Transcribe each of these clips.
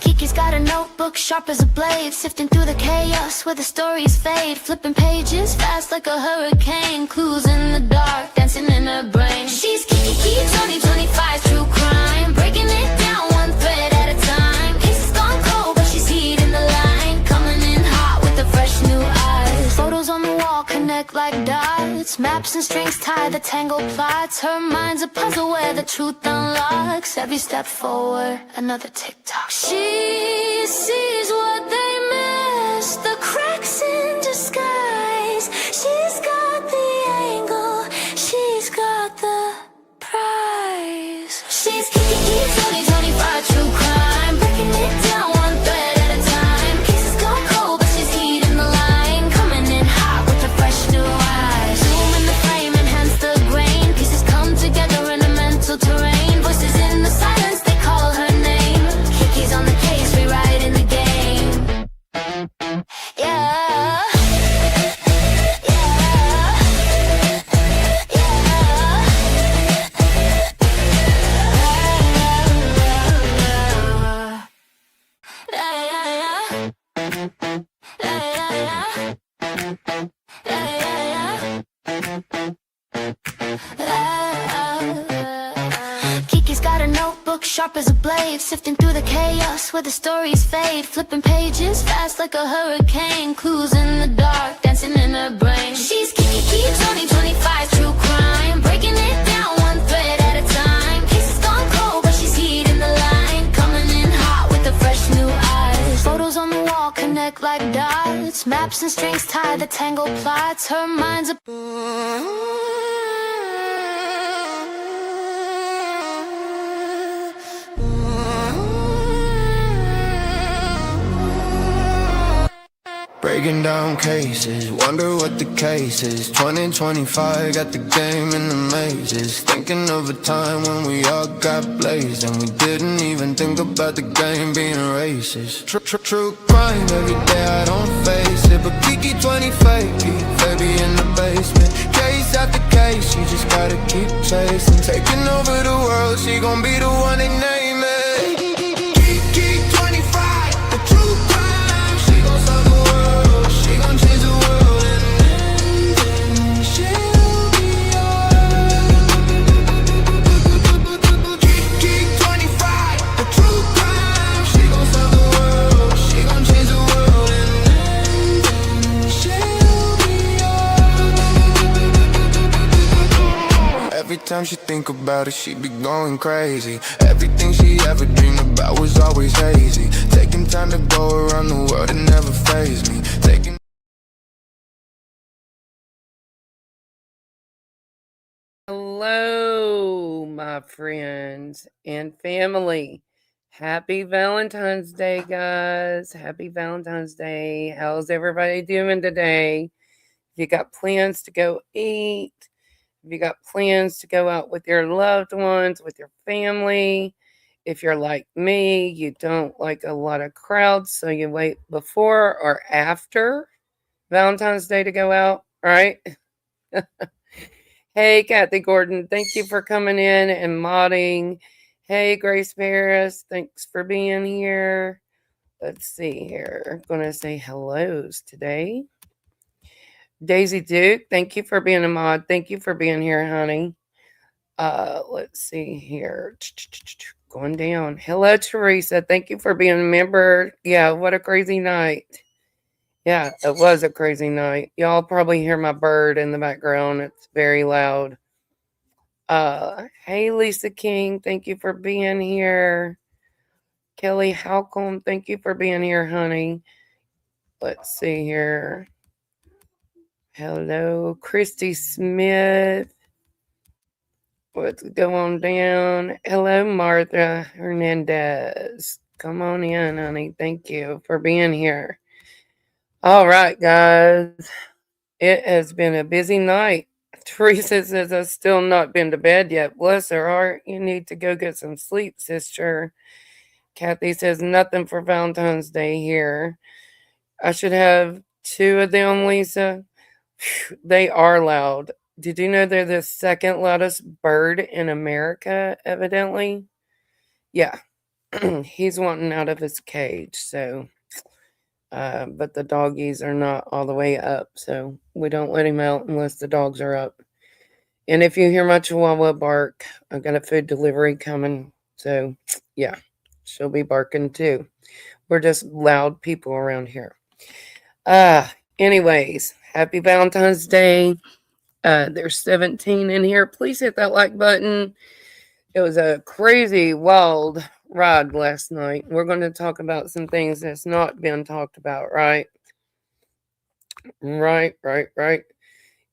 Kiki's got a notebook sharp as a blade, sifting through the chaos where the stories fade, flipping pages fast like a hurricane, clues in the dark dancing in her brain. She's Kiki 2025 true crime, breaking it down one thread at a time. Cases gone cold but she's heating the line, coming in hot with the fresh new eyes. Photos on the wall connect like dots, maps and strings tie the tangled plots. Her mind's a puzzle where the truth unlocks. Every step forward, another tick-tock. She sees what they miss, the cracks in disguise. She's got the angle, she's got the prize. She's Kiki 2025 true crime, breaking it down one thread at a time. Cases gone cold but she's heating the line, coming in hot with the fresh new eyes. Zoom in the frame, enhance the grain, pieces come together in a mental terrain. Voices in the silence, they call her name. Kiki's on the case, rewriting the game. Yeah. Kiki's got a notebook sharp as a blade, sifting through the chaos where the stories fade, flipping pages fast like a hurricane, clues in the dark dancing in her brain. She's Kiki 2025 true crime, breaking it down one thread at a time. Cases gone cold but she's heating the line, coming in hot with the fresh new eyes. Photos on the wall connect like dots, maps and strings tie the tangled plots. Her mind's a breaking down cases, wonder what the case is. 2025, got the game in the mazes. Thinking of a time when we all got blazed and we didn't even think about the game being racist. True crime, every day I don't face it, but Kiki 25, baby in the basement. Case after case, she just gotta keep chasing. Taking over the world, she gon' be the one they name it. Kiki 25, the true crime, she gon' solve the world, she gon' change the world, and then she'll be yours. Kiki 25, the true crime, she gon' solve the world, she gon' change the world, and then she'll be yours. Every time she think about it, she be going crazy. Everything she ever dreamed about was always hazy. Taking time to go around the world and never faze me. Hello, my friends and family. Happy Valentine's Day, guys. Happy Valentine's Day. How's everybody doing today? If you got plans to go eat, if you got plans to go out with your loved ones, with your family, if you're like me, you don't like a lot of crowds, so you wait before or after Valentine's Day to go out, right? Hey, Kathy Gordon, thank you for coming in and modding. Hey, Grace Paris, thanks for being here. Let's see here. I'm going to say hellos today. Daisy Duke, thank you for being a mod. Thank you for being here, honey. Let's see here. Going down. Hello, Teresa. Thank you for being a member. Yeah, what a crazy night. Yeah, it was a crazy night. Y'all probably hear my bird in the background. It's very loud. Hey, Lisa King. Thank you for being here. Kelly Halcomb. Thank you for being here, honey. Let's see here. Hello, Christy Smith. Let's go on down. Hello, Martha Hernandez. Come on in, honey. Thank you for being here. All right, guys. It has been a busy night. Teresa says I've still not been to bed yet. Bless her heart. You need to go get some sleep, sister. Kathy says nothing for Valentine's Day here. I should have Two of them, Lisa. They are loud. Did you know they're the second loudest bird in America, evidently? Yeah. He's wanting out of his cage, so but the doggies are not all the way up, so we don't let him out unless the dogs are up. And if you hear my chihuahua bark, I've got a food delivery coming, so yeah, she'll be barking too. We're just loud people around here. Anyways, happy Valentine's Day. There's 17 in here. Please hit that like button. It was a crazy, wild ride last night. We're going to talk about some things that's not been talked about, right? Right.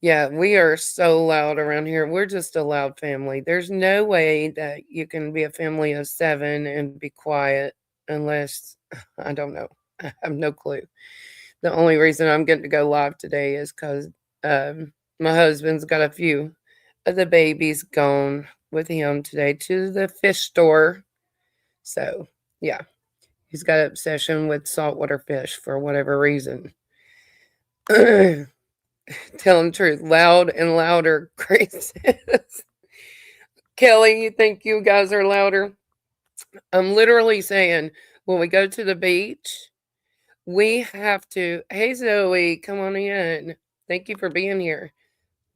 Yeah, we are so loud around here. We're just a loud family. There's no way that you can be a family of 7 and be quiet unless, I don't know. I have no clue. The only reason I'm getting to go live today is because my husband's got a few of the babies gone with him today to the fish store. So, yeah, he's got an obsession with saltwater fish for whatever reason. Telling the truth, loud and louder, Grace says. Kelly, you think you guys are louder? I'm literally saying when we go to the beach, we have to. Hey, Zoe, come on in. Thank you for being here.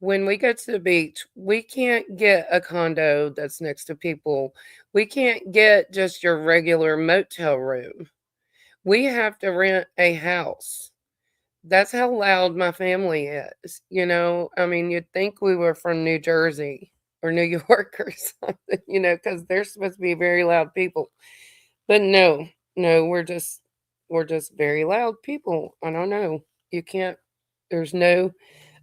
When we go to the beach, we can't get a condo that's next to people. We can't get just your regular motel room. We have to rent a house. That's how loud my family is. I mean, you'd think we were from New Jersey or New York or something, because they're supposed to be very loud people. But no, we're just very loud people. I don't know. You can't, there's no,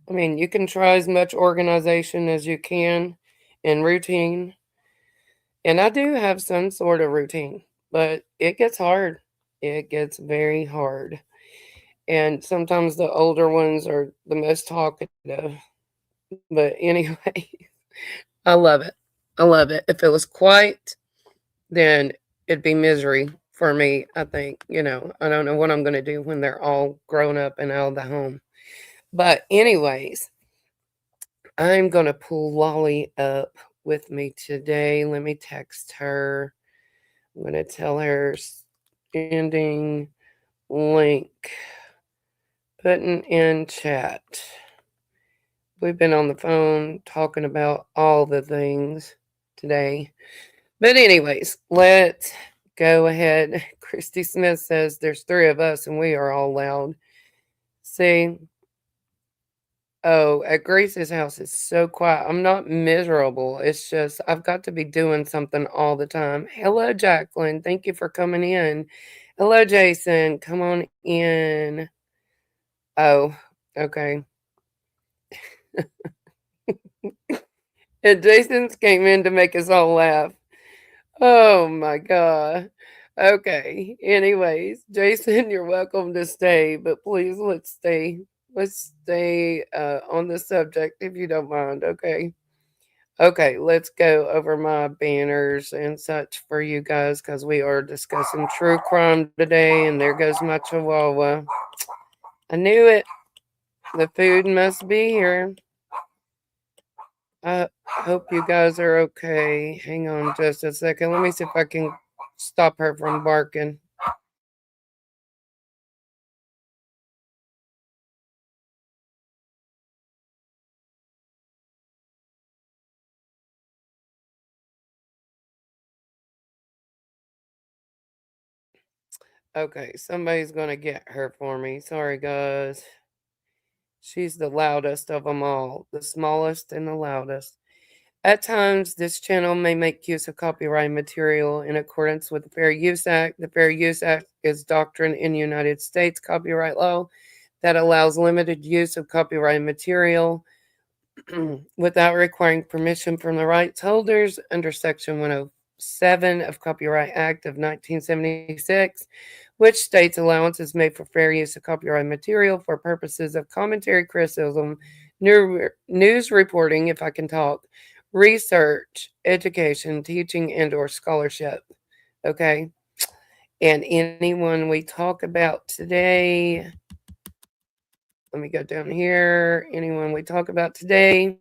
I mean, you can try as much organization as you can and routine. And I do have some sort of routine, but it gets hard. It gets very hard. And sometimes the older ones are the most talkative. But anyway, I love it. I love it. If it was quiet, then it'd be misery for me, I think. I don't know what I'm going to do when they're all grown up and out of the home. But, anyways, I'm going to pull Lolly up with me today. Let me text her. I'm going to tell her ending link, putting in chat. We've been on the phone talking about all the things today. But anyways, let's go ahead. Christy Smith says there's 3 of us and we are all loud. See? Oh, at Grace's house, it's so quiet. I'm not miserable. It's just I've got to be doing something all the time. Hello, Jacqueline. Thank you for coming in. Hello, Jason. Come on in. Oh, okay. And Jason's came in to make us all laugh. Oh my God. Okay. Anyways, Jason, you're welcome to stay, but please let's stay on the subject if you don't mind, okay? Okay, let's go over my banners and such for you guys because we are discussing true crime today, and there goes my chihuahua. I knew it. The food must be here. I hope you guys are okay. Hang on just a second. Let me see if I can stop her from barking. Okay, somebody's gonna get her for me. Sorry, guys. She's the loudest of them all, the smallest and the loudest. At times, this channel may make use of copyright material in accordance with the Fair Use Act. The Fair Use Act is doctrine in United States copyright law that allows limited use of copyright material without requiring permission from the rights holders under Section 107 of Copyright Act of 1976, which states allowance is made for fair use of copyright material for purposes of commentary, criticism, news reporting, if I can talk, research, education, teaching, and/or scholarship. Okay? And anyone we talk about today Let me go down here. Anyone we talk about today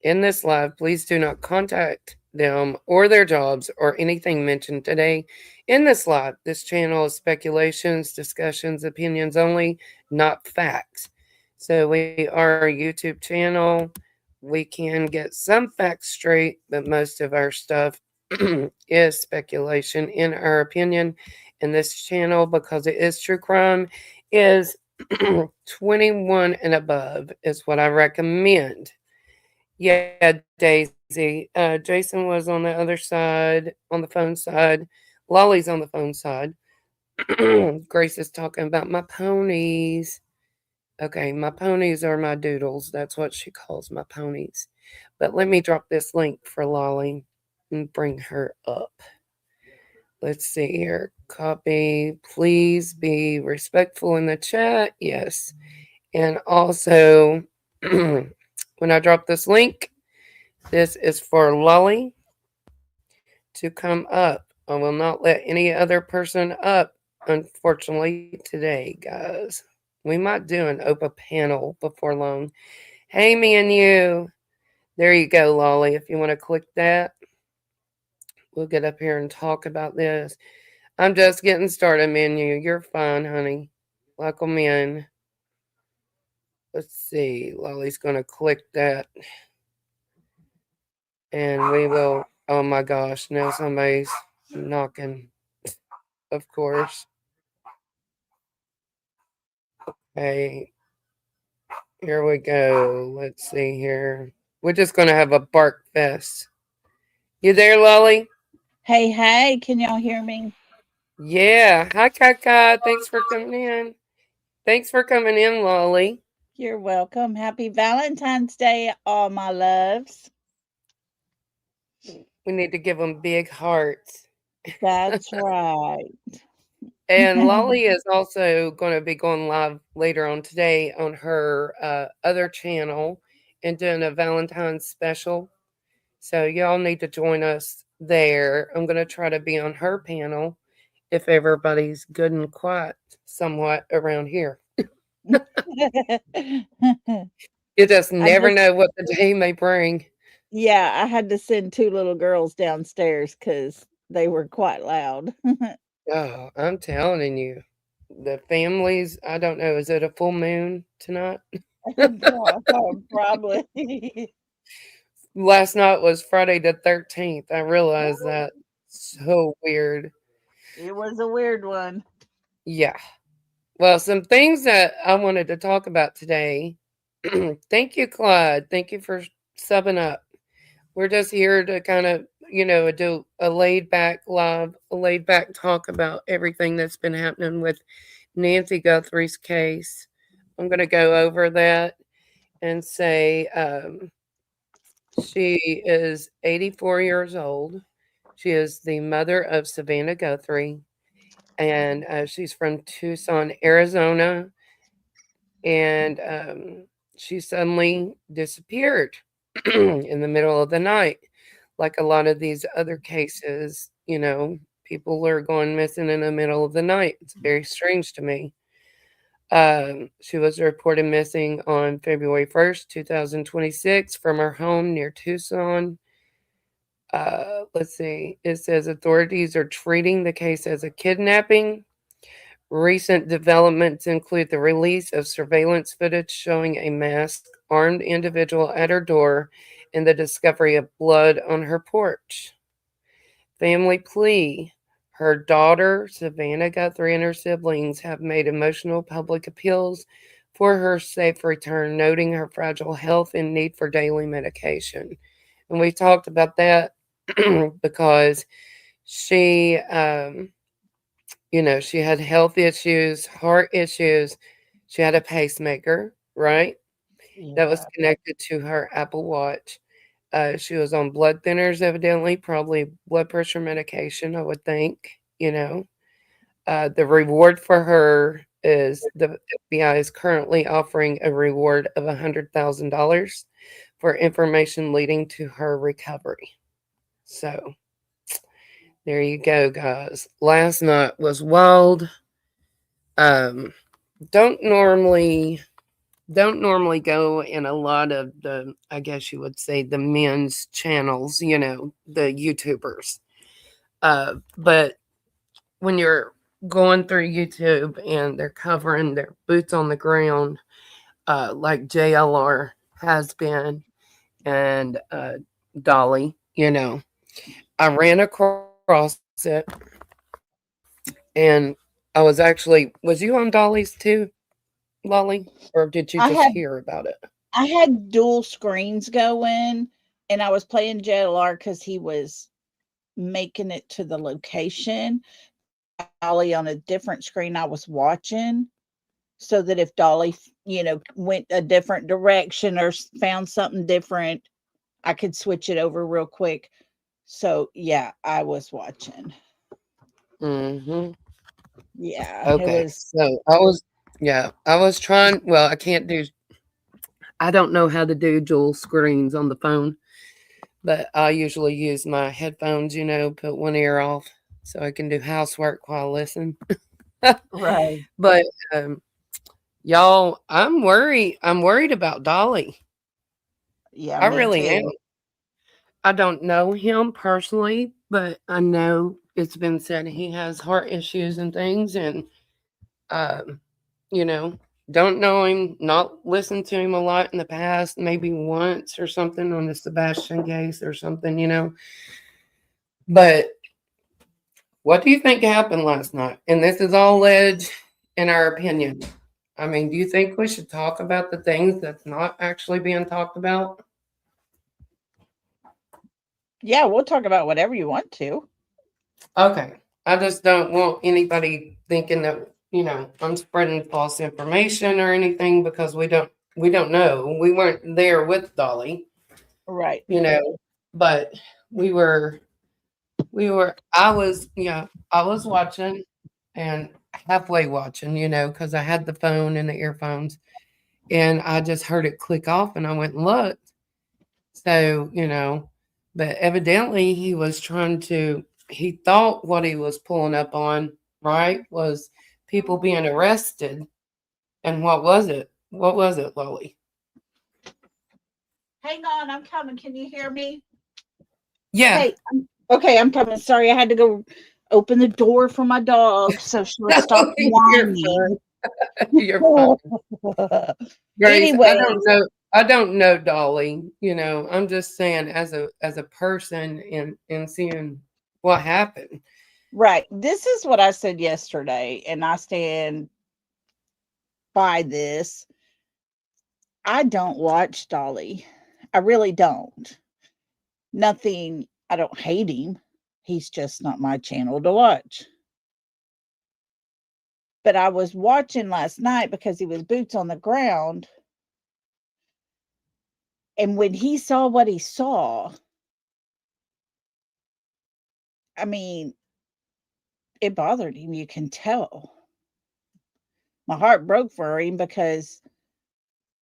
in this live, please do not contact them or their jobs or anything mentioned today in this live. This channel is speculations, discussions, opinions only, not facts. So we are a YouTube channel. We can get some facts straight, but most of our stuff is speculation in our opinion. And this channel, because it is true crime, is 21 and above is what I recommend. Yeah, Daisy. Jason was on the other side, on the phone side. Lolly's on the phone side. Grace is talking about my ponies. Okay, my ponies are my doodles. That's what she calls my ponies. But let me drop this link for Lolly and bring her up. Let's see here. Copy. Please be respectful in the chat. Yes. And also, when I drop this link, this is for Lolly to come up. I will not let any other person up, unfortunately, today, guys. We might do an OPA panel before long. Hey, me and you. There you go, Lolly. If you want to click that, we'll get up here and talk about this. I'm just getting started, menu. You're fine, honey. Welcome in. Let's see. Lolly's going to click that. And we will. Oh my gosh. Now somebody's knocking. Of course. Hey, here we go. Let's see here. We're just going to have a bark fest. You there, Lolly? Hey, hey, can y'all hear me? Yeah. Hi, Kaka. Thanks for coming in. Thanks for coming in, Lolly. You're welcome. Happy Valentine's Day, all my loves. We need to give them big hearts. That's right. And Lolly is also going to be going live later on today on her other channel and doing a Valentine's special. So y'all need to join us there. I'm going to try to be on her panel if everybody's good and quiet somewhat around here. You just never know what the day may bring. Yeah, I had to send 2 little girls downstairs because they were quite loud. Oh, I'm telling you. The families, I don't know, is it a full moon tonight? Probably. Last night was Friday the 13th. I realized that. So weird. It was a weird one. Yeah. Well, some things that I wanted to talk about today. Thank you, Clyde. Thank you for subbing up. We're just here to kind of, do a laid back live, a laid back talk about everything that's been happening with Nancy Guthrie's case. I'm going to go over that and say she is 84 years old. She is the mother of Savannah Guthrie, and she's from Tucson, Arizona. And she suddenly disappeared in the middle of the night. Like a lot of these other cases, people are going missing in the middle of the night. It's very strange to me. She was reported missing on February 1st, 2026, from her home near Tucson. Let's see. It says authorities are treating the case as a kidnapping. Recent developments include the release of surveillance footage showing a masked, armed individual at her door and the discovery of blood on her porch. Family plea. Her daughter, Savannah Guthrie, and her siblings have made emotional public appeals for her safe return, noting her fragile health and need for daily medication. And we talked about that because she, she had health issues, heart issues. She had a pacemaker, right? That was connected to her Apple Watch. She was on blood thinners, evidently, probably blood pressure medication, I would think, The reward for her is the FBI is currently offering a reward of $100,000 for information leading to her recovery. So there you go, guys. Last night was wild. don't normally go in a lot of the, I guess you would say, the men's channels, the YouTubers. But when you're going through YouTube and they're covering their boots on the ground, like JLR has been, and Dolly, I ran across it, and was you on Dolly's too, Lolly, or did you I just had hear about it? I had dual screens going, and I was playing JLR because he was making it to the location. Dolly on a different screen I was watching, so that if Dolly, went a different direction or found something different, I could switch it over real quick. So yeah, I was watching. Mm-hmm. Yeah, it Okay. was So I was trying. Well, I don't know how to do dual screens on the phone, but I usually use my headphones, put one ear off so I can do housework while I listen. right. But y'all, I'm worried about Dolly. Yeah, I me really am. too. I don't know him personally, but I know it's been said he has heart issues and things, and um, you know, don't know him, not listened to him a lot in the past, maybe once or something on the Sebastian case or something. But what do you think happened last night? And this is all alleged in our opinion. I mean, do you think we should talk about the things that's not actually being talked about? Yeah, we'll talk about whatever you want to. Okay. I just don't want anybody thinking that, I'm spreading false information or anything because we don't know. We weren't there with Dolly, Right. you know, but we were I was watching and halfway watching, because I had the phone and the earphones and I just heard it click off and I went and looked. So, but evidently he thought what he was pulling up on, right, was people being arrested. And what was it? What was it, Lily? Hang on, I'm coming. Can you hear me? Yeah. Hey, okay, I'm coming. Sorry, I had to go open the door for my dog so she would stop You're whining. fine. You're fine. Grace, I don't Anyways, know. I don't know Dolly. I'm just saying as a person and seeing what happened. right. This is what I said yesterday, and I stand by this. I don't watch Dolly. I really don't. Nothing, I don't hate him. He's just not my channel to watch. But I was watching last night because he was boots on the ground. And when he saw what he saw, I mean, it bothered him. You can tell. My heart broke for him because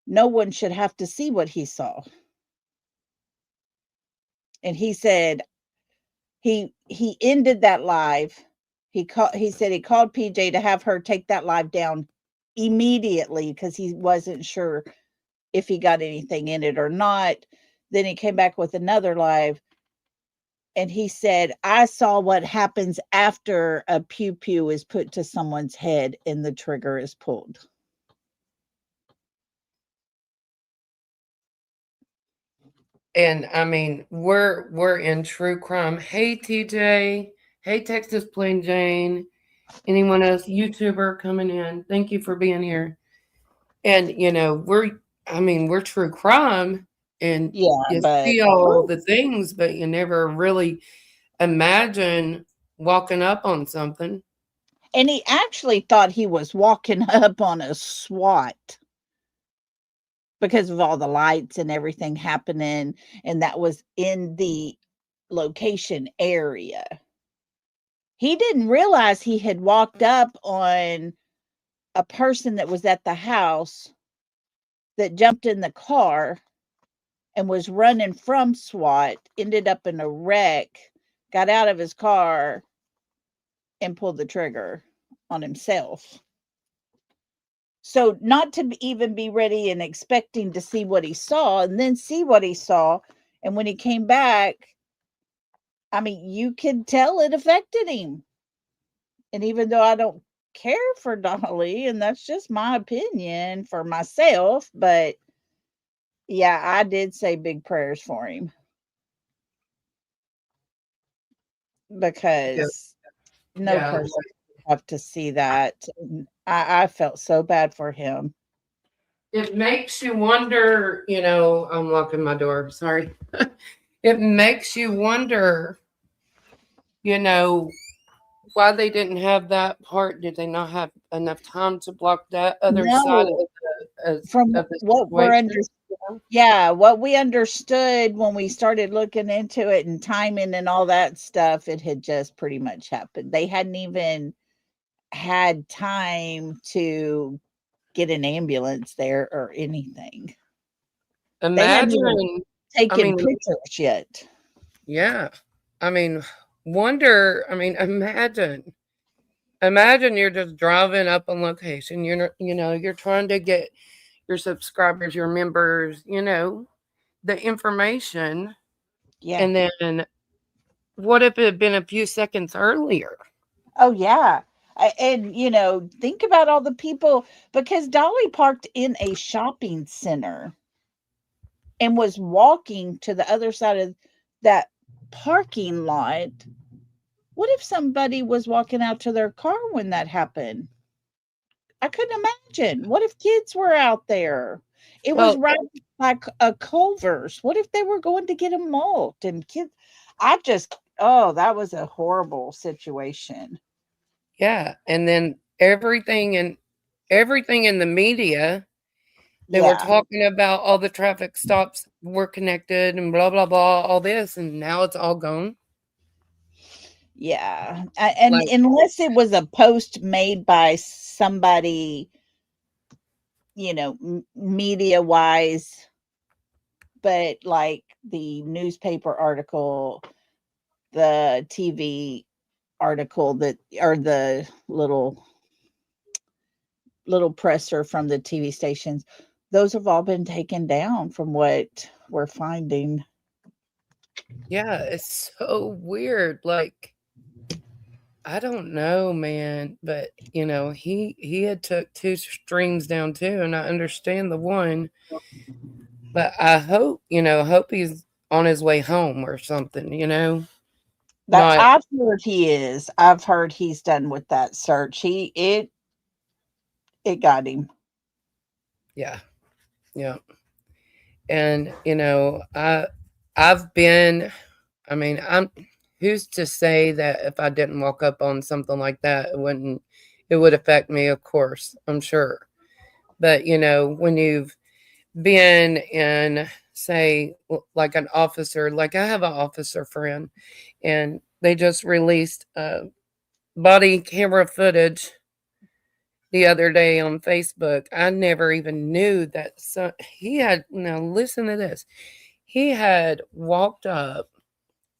no one should have to see what he saw. And he said he ended that live. He said he called PJ to have her take that live down immediately because he wasn't sure if he got anything in it or not. Then he came back with another live and he said, I saw what happens after a pew pew is put to someone's head and the trigger is pulled. And I mean, we're in true crime. Hey TJ, hey Texas Plain Jane, anyone else YouTuber coming in? Thank you for being here. And we're true crime, and Yeah, you but see all the things, but you never really imagine walking up on something. and he actually thought he was walking up on a SWAT because of all the lights and everything happening, and that was in the location area. He didn't realize he had walked up on a person that was at the house that jumped in the car and was running from SWAT, ended up in a wreck, got out of his car and pulled the trigger on himself. So not to even be ready and expecting to see what he saw and then see what he saw. And when he came back, I mean, you could tell it affected him. And even though I don't care for Dolly, and that's just my opinion for myself, but yeah, I did say big prayers for him because no Yeah. person should have to see that. And I felt so bad for him. It makes you wonder, I'm locking my door. Sorry. It makes you wonder, you know, why they didn't have that part. Did they not have enough time to block that other side No, from of the what we're situation? under, yeah, what we understood when we started looking into it and timing and all that stuff, it had just pretty much happened. They hadn't even had time to get an ambulance there or anything. They hadn't even Imagine, I taken mean, pictures yet. yeah. I mean, imagine you're just driving up on location. You're trying to get your subscribers, your members, the information. Yeah. And then what if it had been a few seconds earlier? Oh, yeah. And, think about all the people because Dolly parked in a shopping center and was walking to the other side of that parking lot. What if somebody was walking out to their car when that happened? I couldn't imagine. What if kids were out there? It was Well, right by a Culver's. What if they were going to get a malt and kids? Oh, that was a horrible situation. yeah. And then everything in the media, they were Yeah. talking about all the traffic stops were connected and blah blah blah, all this, and now it's all gone. Yeah. And Like, unless it was a post made by somebody, media wise, but like the newspaper article, the TV article that or the little presser from the TV stations, those have all been taken down from what we're finding. yeah, it's so weird. Like, I don't know, man, but he had took two streams down too, and I understand the one, but I hope he's on his way home or something, That not I've heard he is. I've heard he's done with that search. It got him. yeah, yeah. And I've been, I mean, who's to say that if I didn't walk up on something like that, it would affect me, of course, I'm sure. But when you've been in, say, like an officer, like I have an officer friend, and they just released body camera footage the other day on Facebook. I never even knew that. So he had, now listen to this. He had walked up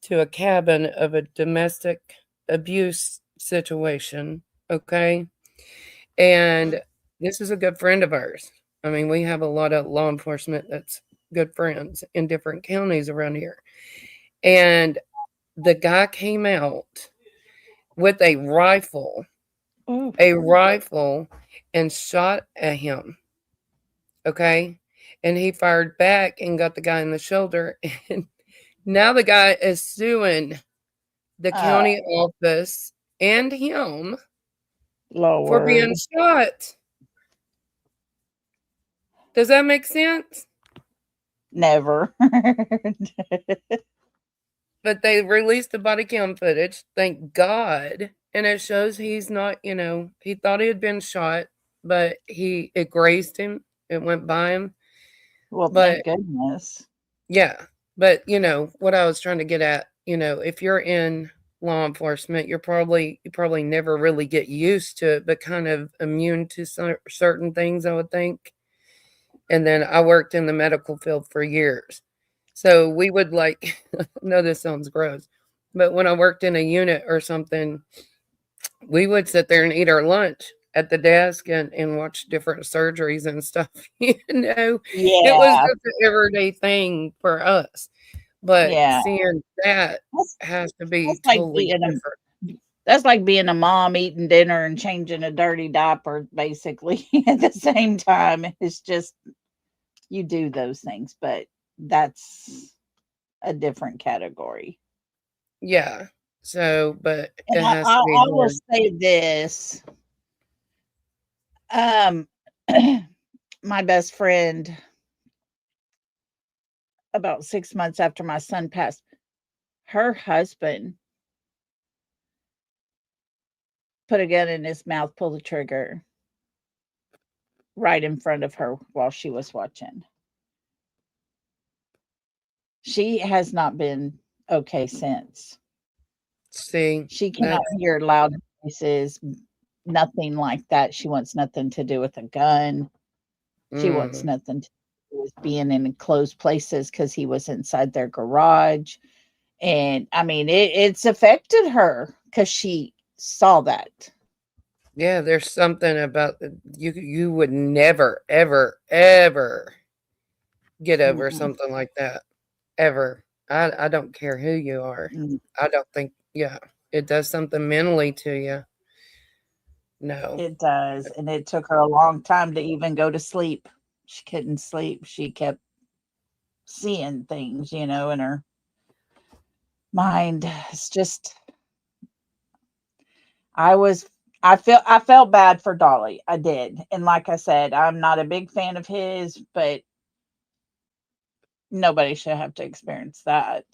to a cabin of a domestic abuse situation. Okay. And this is a good friend of ours. I mean, we have a lot of law enforcement that's good friends in different counties around here. And the guy came out with Ooh. a rifle, and shot at him. Okay. And he fired back and got the guy in the shoulder. And now the guy is suing the Oh, county office and him for Lord. being shot. Does that make sense? Never. But they released the body cam footage, thank God. And it shows he's not, he thought he had been shot, but it grazed him. It went by him. Well, But thank goodness. yeah, but what I was trying to get at, if you're in law enforcement, you probably never really get used to it, but kind of immune to certain things, I would think. And then I worked in the medical field for years. So we would like, I know this sounds gross, but when I worked in a unit or something, we would sit there and eat our lunch at the desk and watch different surgeries and stuff. It was Yeah, just an everyday thing for us. But yeah. seeing that That's has to be that's like totally being different. that's like being a mom eating dinner and changing a dirty diaper basically at the same time. It's just you do those things, but that's a different category. Yeah. So, but And it I, has I, to be I will hard. say this. Um my best friend, about 6 months after my son passed, her husband put a gun in his mouth, pulled the trigger right in front of her while she was watching. She has not been okay since. See, She cannot that's hear loud voices, nothing like that. She wants nothing to do with a gun. She wants mm, nothing to do with being in enclosed places because he was inside their garage. And I mean, it's affected her because she saw that. yeah, there's something about you would never, ever, ever get over Mm-mm, something like that. Ever. I don't care who you are. mm. I don't think yeah, it does something mentally to you. No. It does. And it took her a long time to even go to sleep. She couldn't sleep. She kept seeing things, in her mind. It's just I was I felt bad for Dolly. I did. And like I said, I'm not a big fan of his, but nobody should have to experience that.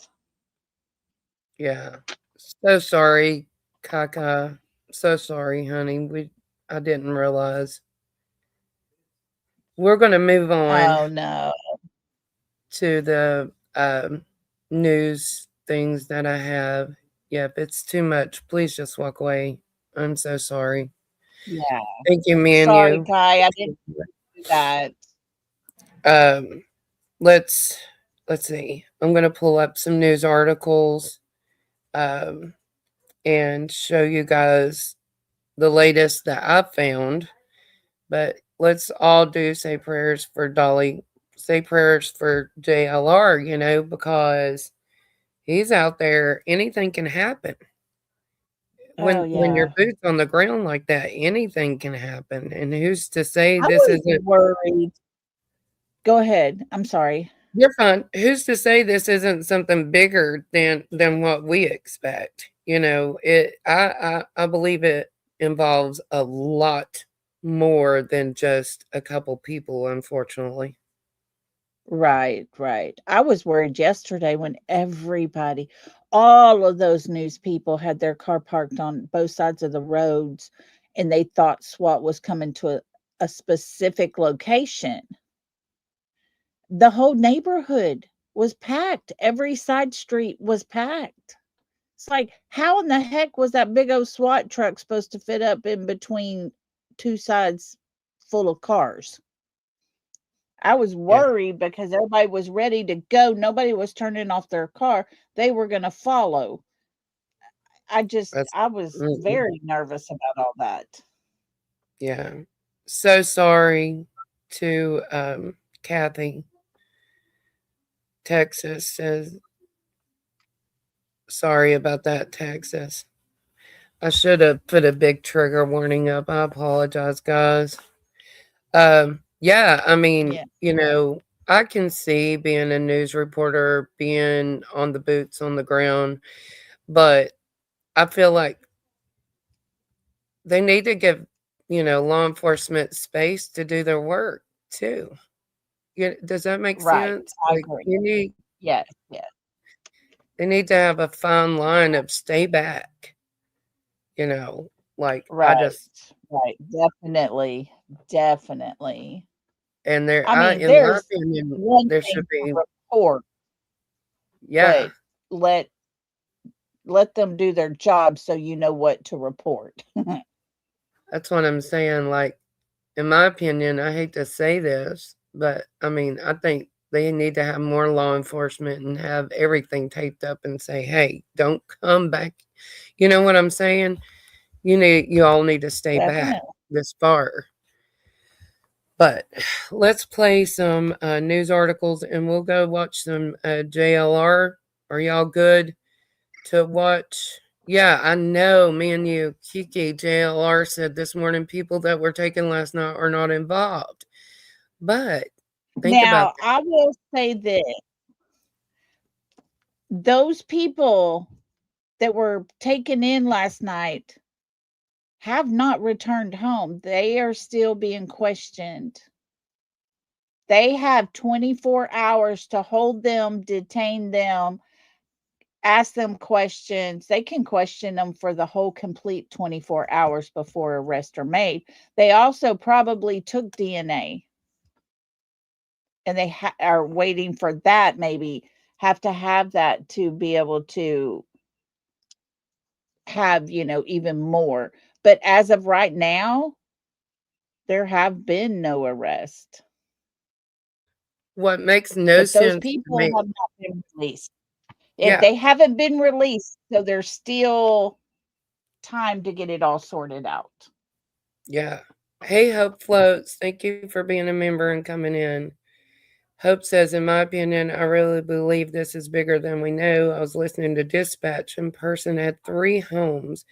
Yeah. So sorry, Kaka. So sorry, honey. I didn't realize. We're gonna move on Oh no. to the news things that I have. Yeah, if it's too much, please just walk away. I'm so sorry. Yeah. Thank you, me and Sorry, you. Kai. I didn't do that. Um, let's let's see. I'm gonna pull up some news articles um, and show you guys the latest that I found. But let's all do say prayers for Dolly. Say prayers for JLR. Because he's out there. Anything can happen. Oh When your yeah. boots on the ground like that, anything can happen. And who's to say I this was isn't worried. Go ahead. I'm sorry. you're fine. Who's to say this isn't something bigger than what we expect? I believe it involves a lot more than just a couple people, unfortunately. Right, right. I was worried yesterday when all of those news people had their car parked on both sides of the roads and they thought SWAT was coming to a specific location. The whole neighborhood was packed. Every side street was packed. It's like, how in the heck was that big old SWAT truck supposed to fit up in between two sides full of cars? I was Yeah, worried because everybody was ready to go. Nobody was turning off their car. They were going to follow. that's I was mm, very nervous about all that. yeah. So sorry to Kathy. Texas says sorry about that, Texas. I should have put a big trigger warning up. I apologize, guys. Yeah, I mean, Yeah. I can see being a news reporter, being on the boots on the ground, but I feel like they need to give, law enforcement space to do their work too. Does that make Right. sense? I Like agree. you need Yes. Yes. they need to have a fine line of stay back, you know. Like I Right. just Right. Definitely. Definitely. and there I I mean, in my there's opinion, one there thing should to be report, yeah, but let let them do their job so you know what to report. that's what I'm saying. Like in my opinion, I hate to say this, but I mean, I think they need to have more law enforcement and have everything taped up and say, "Hey, don't come back." You know what I'm saying? You all need to stay back. Definitely. this far. But let's play some news articles and we'll go watch some JLR. Are y'all good to watch? Yeah, I know, me and you, Kiki, JLR said this morning people that were taken last night are not involved. But think about Now, I will say this. Those people that were taken in last night have not returned home. They are still being questioned. They have 24 hours to hold them, detain them, ask them questions. They can question them for the whole complete 24 hours before arrests are made. They also probably took DNA and they are waiting for that, maybe have to have that to be able to have, even more. But as of right now, there have been no arrest. what makes no But those sense to people me. have not been released. If Yeah, they haven't been released, so there's still time to get it all sorted out. yeah. Hey, Hope Floats, thank you for being a member and coming in. Hope says, in my opinion, I really believe this is bigger than we know. I was listening to Dispatch and person had 3 homes,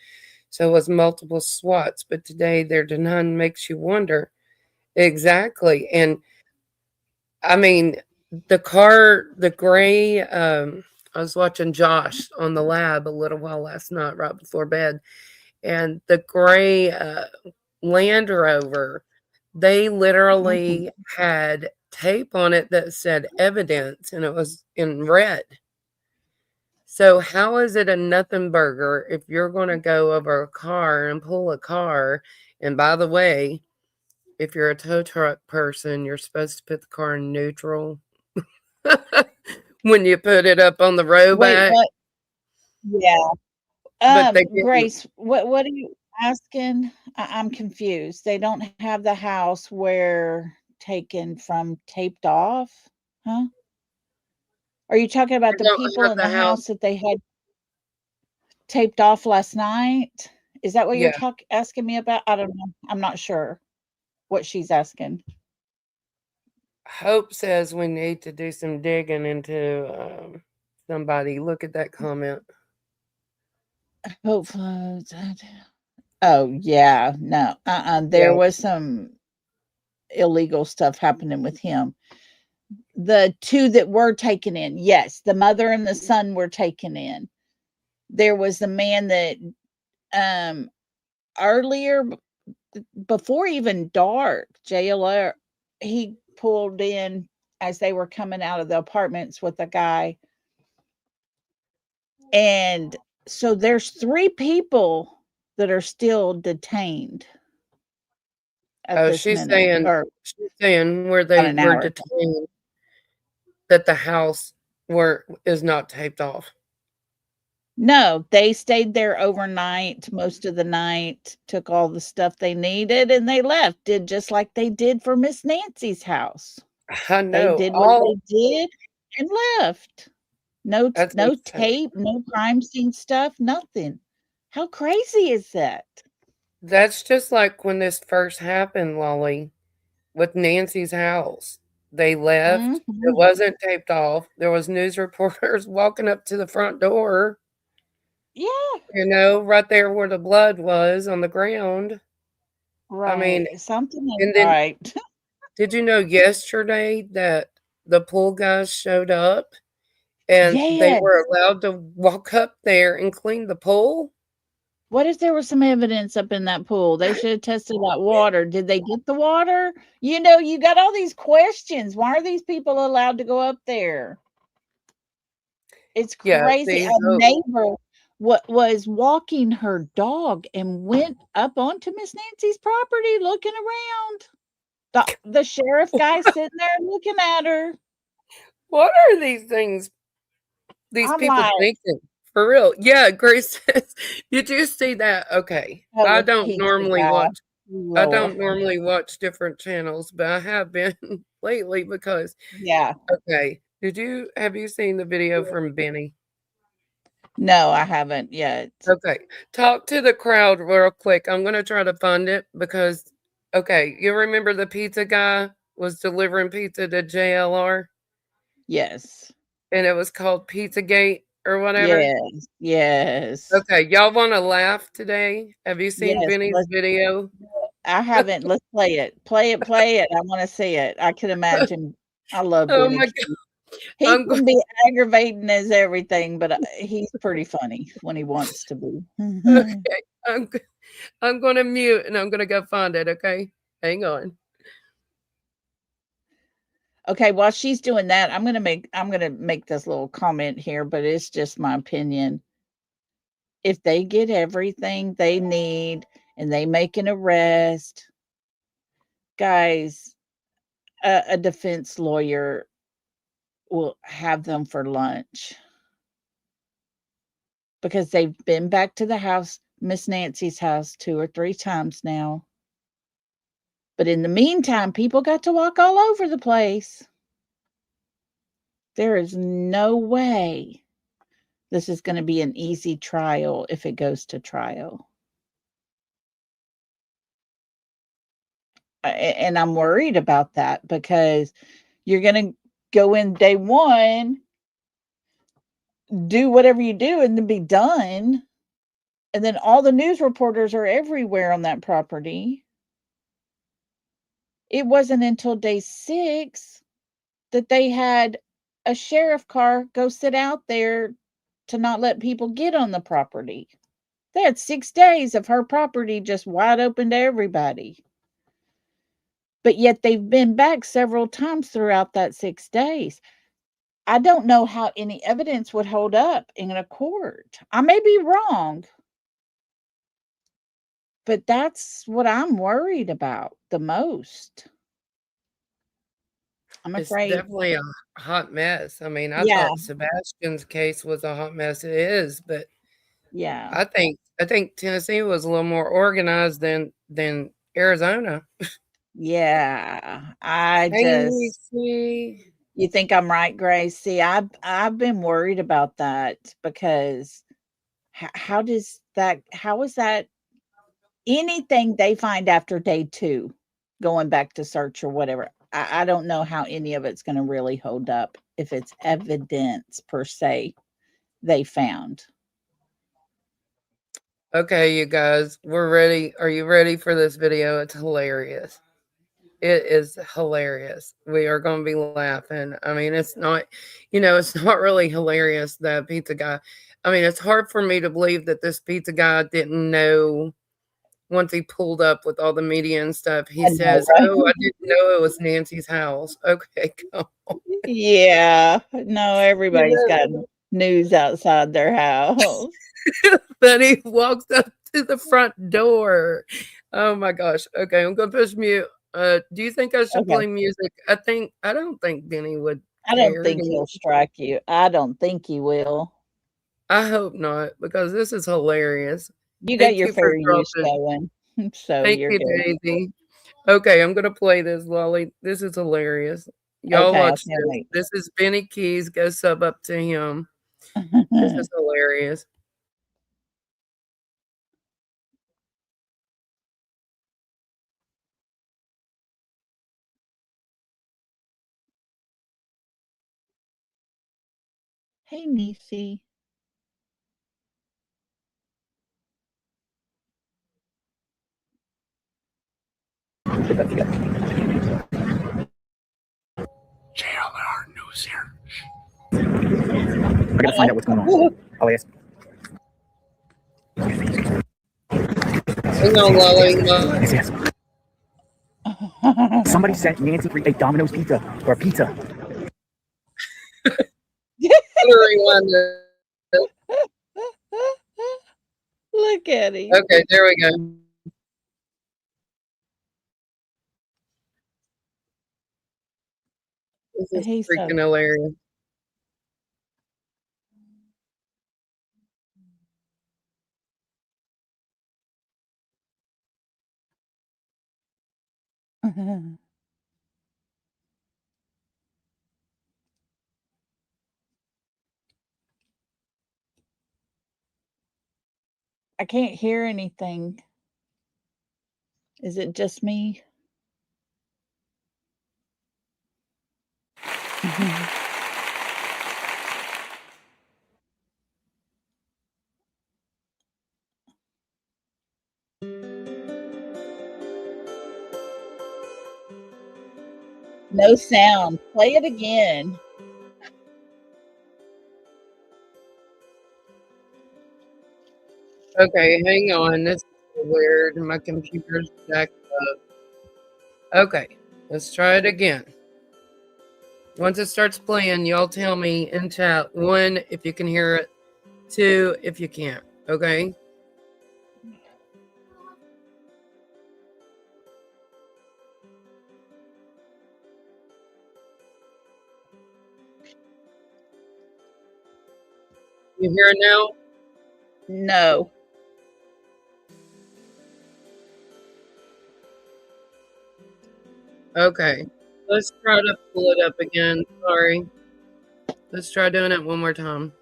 so it was multiple SWATs, but today they're denying makes you wonder. Exactly. And I mean, the gray, I was watching Josh on the lab a little while last night, right before bed, and the gray Land Rover, they literally had tape on it that said evidence and it was in red. So how is it a nothing burger if you're going to go over a car and pull a car? And by the way, if you're a tow truck person, you're supposed to put the car in neutral when you put it up on the road Wait, back, what? Yeah. but they didn't. Grace, what are you asking? I'm confused. They don't have the house where taken from taped off? Huh? Are you talking They about the don't people have in the the house. house that they had taped off last night? Is that what you're Yeah. asking me about? I don't know. I'm not sure what she's asking. Hope says we need to do some digging into somebody. Look at that comment. Hopefully. Oh, yeah. No. There Yeah. was some illegal stuff happening with him. The 2 that were taken in, yes, the mother and the son were taken in. There was a man that earlier before even dark, JLR, he pulled in as they were coming out of the apartments with a guy. And so there's 3 people that are still detained at Oh, this minute, or she's saying where about they an were hour. detained that the house were is not taped off. No, they stayed there overnight, most of the night, took all the stuff they needed, and they left, did just like they did for Miss Nancy's house. I They know. did what All they did and left. that's No insane. tape, no crime scene stuff, nothing. How crazy is that? That's just like when this first happened, Lolly, with Nancy's house. They left. It Mhm. wasn't taped off. There was news reporters walking up to the front door, Yeah, right there where the blood was on the ground. I mean, right. Something ain't and then right. did you know yesterday that the pool guys showed up and they were Yes. allowed to walk up there and clean the pool? What if there was some evidence up in that pool? They should have tested that water. Did they get the water? You got all these questions. Why are these people allowed to go up there? It's Yeah, crazy. see, A neighbor was walking her dog and went up onto Miss Nancy's property looking around. The sheriff guy sitting there looking at her. what are these I'm people like, thinking? For real. Yeah, Grace says, did you see that? Okay. oh, the pizza guy. I Lord. don't normally watch different channels, but I have been lately because Yeah. okay. Have you seen the video from Benny? No, I haven't yet. Okay. Talk to the crowd real quick. I'm gonna try to find it because Okay, you remember the pizza guy was delivering pizza to JLR, Yes. and it was called Pizzagate or whatever? Yes. Yes. Okay, y'all wanna laugh today? Have you seen Yes. Benny's video? I haven't. Let's play it. Play it. Play it. I want to see it. I can imagine. I love Oh Benny my god, King. He I'm go can be aggravating as everything, but he's pretty funny when he wants to be. okay, I'm gonna mute, and I'm gonna go find it, okay? Hang on. Okay, while she's doing that, I'm gonna make this little comment here, but it's just my opinion. If they get everything they need and they make an arrest, guys, a defense lawyer will have them for lunch because they've been back to the house, Miss Nancy's house, 2 or 3 times now. But in the meantime, people got to walk all over the place. There is no way this is gonna be an easy trial if it goes to trial. And I'm worried about that because you're gonna go in day 1, do whatever you do, and then be done, and then all the news reporters are everywhere on that property. It wasn't until day 6 that they had a sheriff car go sit out there to not let people get on the property. They had 6 days of her property just wide open to everybody. But yet they've been back several times throughout that 6 days. I don't know how any evidence would hold up in a court. I may be wrong, but that's what I'm worried about the most. I'm It's afraid. definitely a hot mess. I mean, I Yeah, thought Sebastian's case was a hot mess. It is, but yeah, I think Tennessee was a little more organized than Arizona. yeah. I Hey, just Lucy. You think I'm right, Grace? See, I've been worried about that because how is that anything they find after day 2, going back to search or whatever? I don't know how any of it's gonna really hold up if it's evidence per se they found. Okay, you guys, we're ready. Are you ready for this video? It's hilarious. It is hilarious. We are going to be laughing. I mean, it's not really hilarious, the pizza guy. I mean, it's hard for me to believe that this pizza guy didn't know once he pulled up with all the media and stuff. He I know, says, right? "Oh, I didn't know it was Nancy's house." Okay, come on. Yeah. No, You everybody's got know, news outside their house. then he walks up to the front door. Oh my gosh. Okay, I'm gonna push mute. Do you think I should Okay. play music? I don't think Benny would I don't care. think he'll strike you. I don't think he will. I hope not, because this is hilarious. You got Thank your you for fair use dropping. going, so Thank you're you, good. Daisy. Okay, I'm gonna play this, Lolly. This is hilarious. Y'all Okay, I watch can't this. wait. This is Benny Keys. Go sub up to him. This is hilarious. Hey, Niecy. JLR news here. I gotta find out what's going on. I'll ask. Hang on, Lolly. Yes, yes. Somebody sent Nancy a Domino's pizza or pizza. Rewind this. Look at him. Okay, there we go. This is He's so freaking hilarious. I can't hear anything. Is it just me? No sound. Play it again. Okay, hang on. This is weird. My computer's jacked up. Okay, let's try it again. Once it starts playing, y'all tell me in chat, 1, if you can hear it, 2, if you can't. Okay? You hear it now? No. Okay. Let's try to pull it up again. Sorry. Let's try doing it one more time.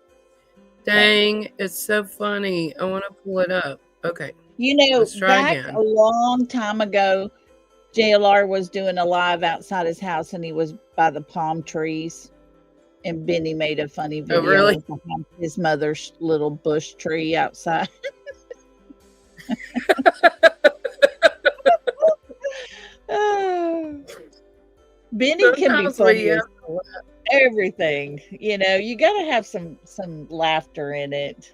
Dang, it's so funny. I want to pull it up. Okay. You know, Let's try back again. a long time ago, JLR was doing a live outside his house and he was by the palm trees. And Benny made a funny video really? behind his mother's little bush tree outside. Benny can be Sometimes we funny as everything. You know, you got to have some laughter in it.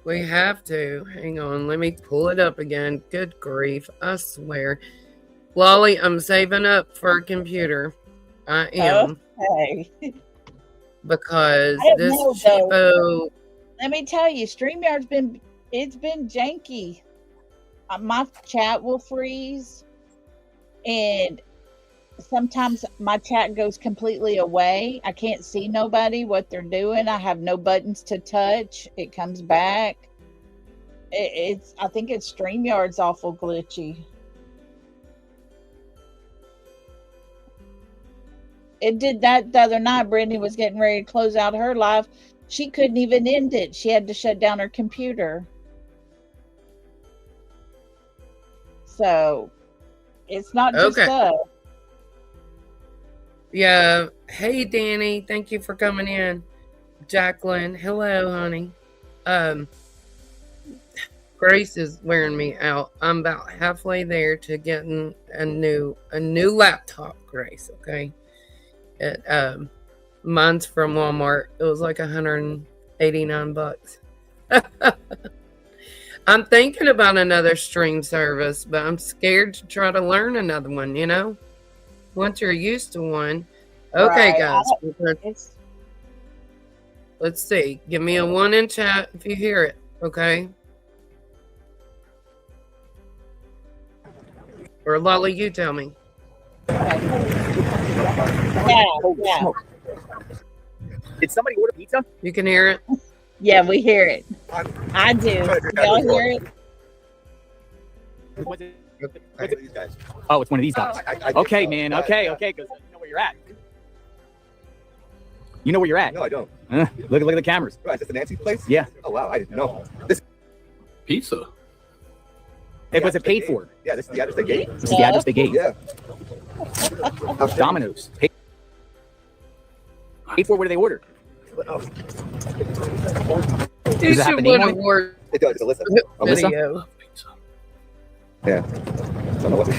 We have to. Hang on. Let me pull it up again. Good grief. I swear. Lolly, I'm saving up for a computer. I am. Okay. Because I don't this know, though. cheapo. Let me tell you, StreamYard's been janky. My chat will freeze, and sometimes my chat goes completely away. I can't see nobody, what they're doing. I have no buttons to touch. It comes back. I think it's StreamYard's awful glitchy. It did that the other night. Brittany was getting ready to close out her live. She couldn't even end it. She had to shut down her computer. So it's not just us. Yeah. Hey, Danny. Thank you for coming in. Jacqueline. Hello, honey. Grace is wearing me out. I'm about halfway there to getting a new laptop, Grace. Okay. Mine's from Walmart. It was like $189. I'm thinking about another stream service, but I'm scared to try to learn another one, you know? Once you're used to one. Okay, Right. guys. Let's see. Give me a 1 in chat if you hear it, okay? Or Lolly, you tell me. Yeah. Did somebody order pizza? You can hear it? Yeah, we hear it. I do. Y'all hear it? What's it? Oh, it's one of these guys. Okay, man. Okay, because you know where you're at. You know where you're at. No, I don't. Look at the cameras. Right, is this the Nancy's place? Yeah. Oh, wow, I didn't know. This Pizza. Was it paid for? Yeah, this is the address they gave. This is the address they gave. Yeah. Domino's. Paid for? What do they order? Oh, You Does it have should the name win on a it? word it does. It's Alyssa. Alyssa? video. Pizza. Yeah. Don't know what. I'm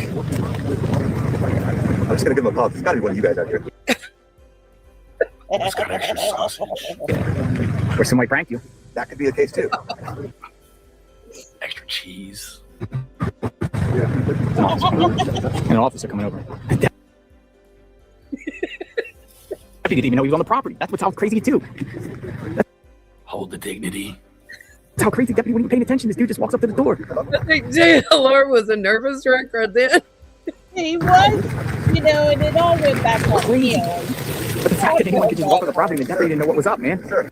just gonna give him a call. It's gotta be one of you guys out here. It's got extra sausage. Or somebody pranked you. That could be the case too. Extra cheese. An officer coming over. I didn't even know he was on the property. That's how crazy too. Hold the dignity. That's how crazy deputy wasn't even paying attention. This dude just walks up to the door. I think JLR was a nervous wreck right then. He was, you know, and it all went back on Crazy. him. But the fact that anyone could just walk on the property and the deputy didn't know what was up, man. Sure.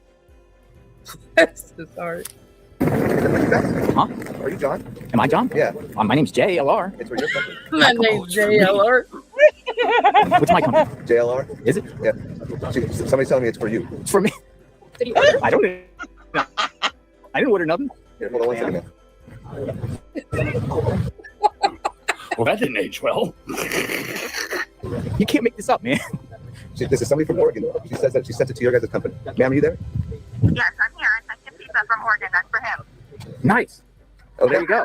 That's just hard. Huh? Are you John? Am I John? Yeah. My name's JLR. It's where you're from. My name's JLR. What's my company? JLR? Is it? Yeah. Somebody's telling me it's for you. It's for me. I don't know. I didn't order nothing. Here, hold on 1 second. Well, that didn't age well. You can't make this up, man. This is somebody from Oregon. She says that she sent it to your guys' company. Ma'am, are you there? Yes, I'm here. I sent him pizza from Oregon. That's for him. Nice. Oh, There you go.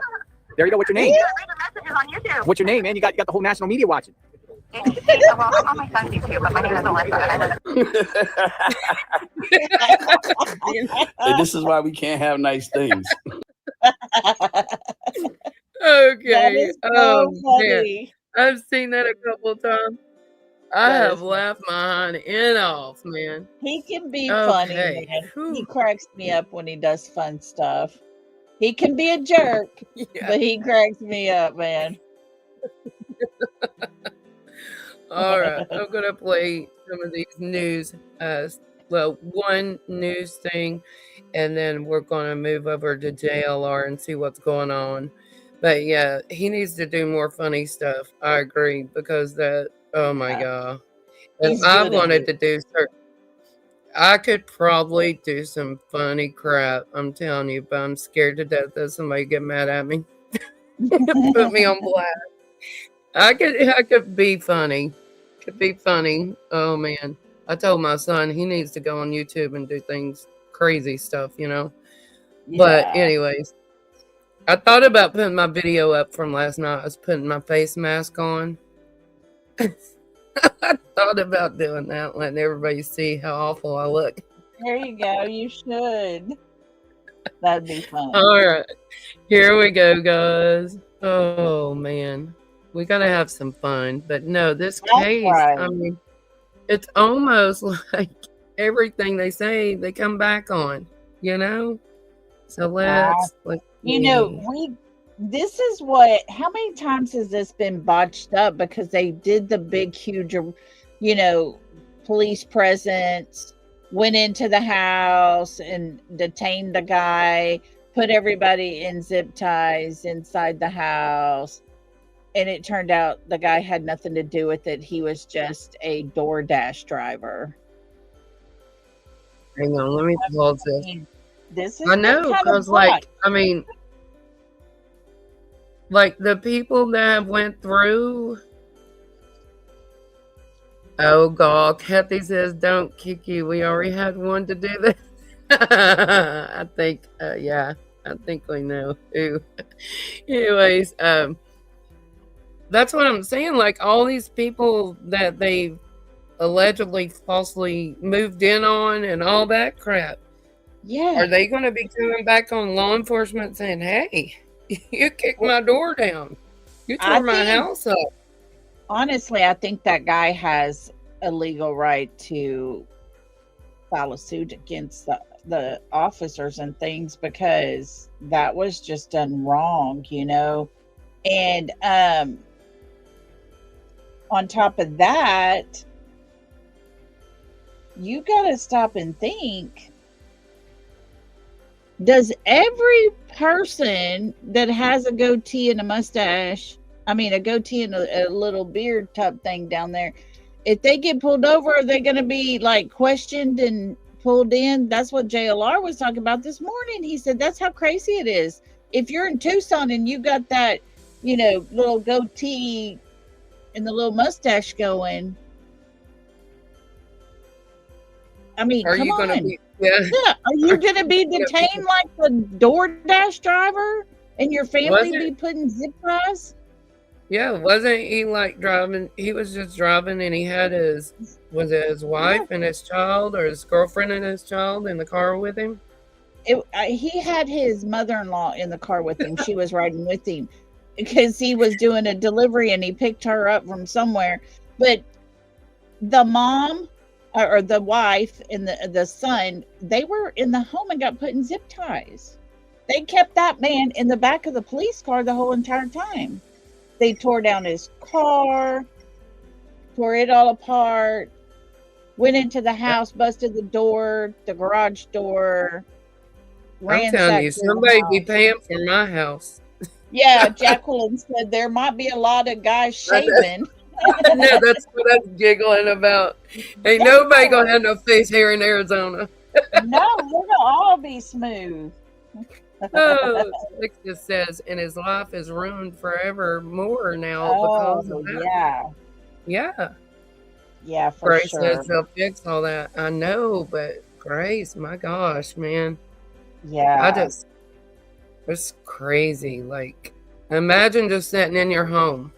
There you go. What's your name? Leave the messages on YouTube. What's your name, man? You got the whole national media watching. Well, I'm on my son's YouTube, but my name is Alyssa. And this is why we can't have nice things. Okay. That is so Oh, man. funny. I've seen that a couple of times. I That have is- laughed my hind end off, man. He can be Okay. funny, man. He Whew. cracks me up when he does fun stuff. He can be a jerk, Yeah. but he cracks me up, man. All right. I'm going to play some of these news. One news thing, and then we're going to move over to JLR and see what's going on. But yeah, he needs to do more funny stuff. I agree, because that, oh my Yeah. God. And He's I good at wanted it. to do certain. I could probably do some funny crap. I'm telling you, but I'm scared to death that somebody get mad at me, put me on blast. I could be funny. Could be funny. Oh man, I told my son he needs to go on YouTube and do things crazy stuff, you know. But Yeah. anyways, I thought about putting my video up from last night. I was putting my face mask on. I thought about doing that, letting everybody see how awful I look. There you go. You should. That'd be fun. All right, here we go, guys. Oh man, we gotta have some fun. But no, this That's case, right. I mean, it's almost like everything they say they come back on, you know. So let's You know, see. this is what, how many times has this been botched up because they did the big, huge, you know, police presence, went into the house and detained the guy, put everybody in zip ties inside the house. And it turned out the guy had nothing to do with it. He was just a DoorDash driver. Hang on, let me pause I this. mean, this is I know, kind of because like, I mean, like the people that have went through. Oh God, Kathy says, "Don't kick you." We already had one to do that. I think, yeah, I think we know who. Anyways, that's what I'm saying. Like all these people that they allegedly falsely moved in on and all that crap. yeah. Are they going to be coming back on law enforcement saying, "Hey, you kicked my door down, you I tore my think- house up"? Honestly, I think that guy has a legal right to file a suit against the officers and things because that was just done wrong, you know. And on top of that, you got to stop and think, does every person that has a goatee and a mustache, I mean a goatee and a little beard type thing down there, if they get pulled over, are they going to be like questioned and pulled in? That's what JLR was talking about this morning. He said that's how crazy it is. If you're in Tucson and you got that, you know, little goatee and the little mustache going, I mean, Are come you going to on. be? Yeah. Yeah, are you going to be detained like the DoorDash driver and your family Wasn't- be putting zip ties? Yeah, wasn't he like driving? He was just driving, and he had his his wife and his child, or his girlfriend and his child in the car with him? He had his mother-in-law in the car with him. She was riding with him because he was doing a delivery and he picked her up from somewhere. But the mom or the wife and the son, they were in the home and got put in zip ties. They kept that man in the back of the police car the whole entire time. They tore down his car, tore it all apart, went into the house, busted the door, the garage door. I'm telling you, ransacked the somebody be house. paying for my house. Yeah, Jacqueline said there might be a lot of guys shaving. No, that's what I was giggling about. Ain't nobody gonna have no face here in Arizona. No, we're gonna all be smooth. Oh, Slick just says, and his life is ruined forever more now because Oh, of that. yeah. Yeah. Yeah, for Grace sure. says they'll fix all that. I know, but Grace, my gosh, man. Yeah. It's crazy. Like, imagine just sitting in your home.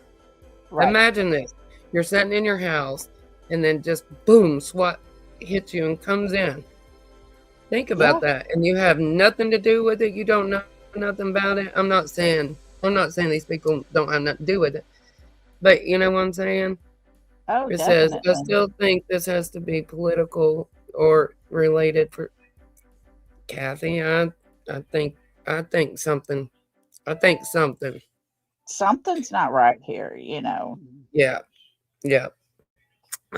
Right. Imagine this. You're sitting in your house, and then just boom, SWAT hits you and comes in. Think about Yeah. that. And you have nothing to do with it. You don't know nothing about it. I'm not saying these people don't have nothing to do with it. But you know what I'm saying? Oh, It says, I definitely. still think this has to be political or related for Kathy. I think something. I think something. Something's not right here, you know. Yeah. Yeah.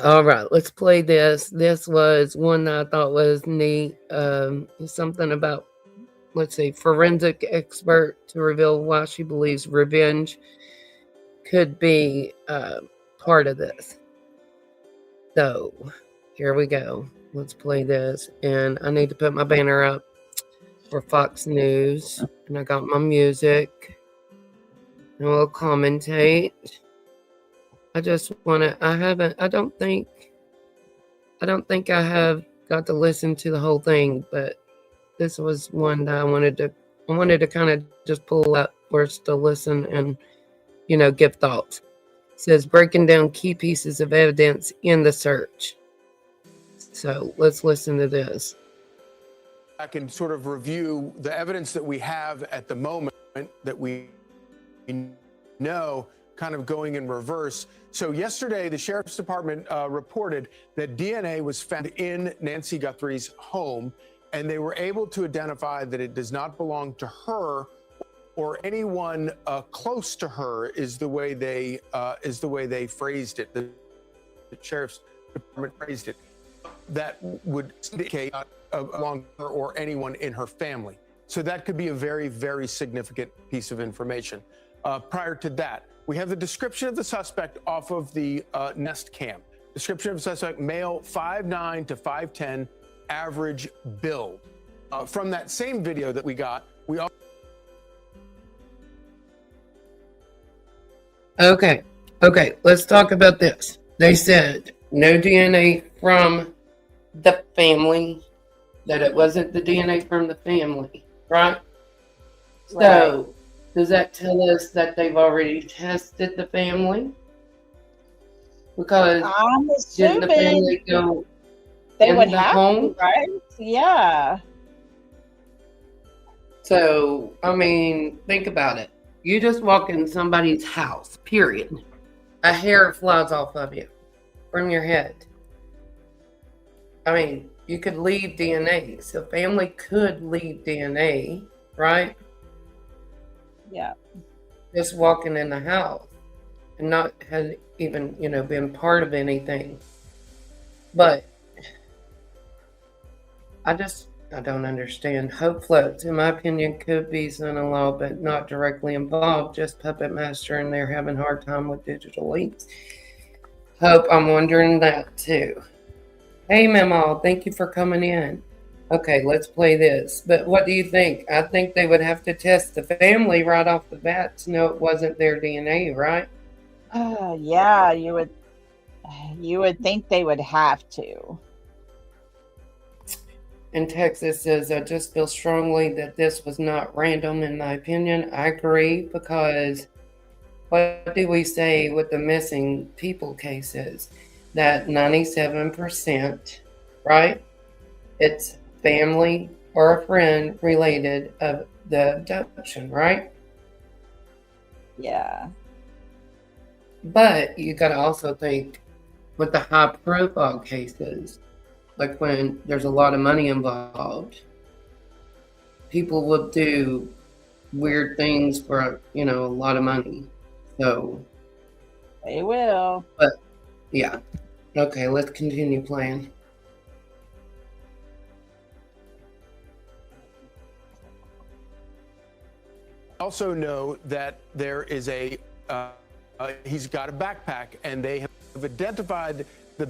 All right, let's play this. This was one I thought was neat. Something about, let's see, forensic expert to reveal why she believes revenge could be part of this. So here we go. Let's play this. And I need to put my banner up for Fox News. And I got my music. And we'll commentate. I just want to, I don't think I have got to listen to the whole thing, but this was one that I wanted to kind of just pull up for us to listen and, give thoughts. It says breaking down key pieces of evidence in the search. So let's listen to this. I can sort of review the evidence that we have at the moment that we know, kind of going in reverse. So yesterday, the Sheriff's Department reported that DNA was found in Nancy Guthrie's home, and they were able to identify that it does not belong to her or anyone close to her. Is the way they phrased it. The Sheriff's Department phrased it. That would indicate not belong to her or anyone in her family. So that could be a very, very significant piece of information. Prior to that, we have the description of the suspect off of the Nest Cam. Description of the suspect, male, 5'9" to 5'10", average build. From that same video that we got, we also... Okay, let's talk about this. They said no DNA from the family, that it wasn't the DNA from the family, right? So, does that tell us that they've already tested the family? Because I'm didn't the family assuming go they in would the have home? to, right? Yeah. So, I mean, think about it. You just walk in somebody's house, period. A hair flies off of you from your head. I mean, you could leave DNA. So family could leave DNA, right? Yeah. Just walking in the house and not have even, been part of anything. But I don't understand. Hope Floats, in my opinion, could be son-in-law, but not directly involved, just puppet master, and they're having a hard time with digital leaks. Hope, I'm wondering that too. Hey, Mamaw, thank you for coming in. Okay, let's play this. But what do you think? I think they would have to test the family right off the bat to know it wasn't their DNA, right? Yeah, you would think they would have to. And Texas says, I just feel strongly that this was not random, in my opinion. I agree, because what do we say with the missing people cases? That 97%, right? It's family or a friend related of the abduction, right? Yeah. But you got to also think with the high profile cases, like when there's a lot of money involved, people will do weird things for, a lot of money. So They will. But yeah. Okay, let's continue playing. Also know that there is he's got a backpack, and they have identified the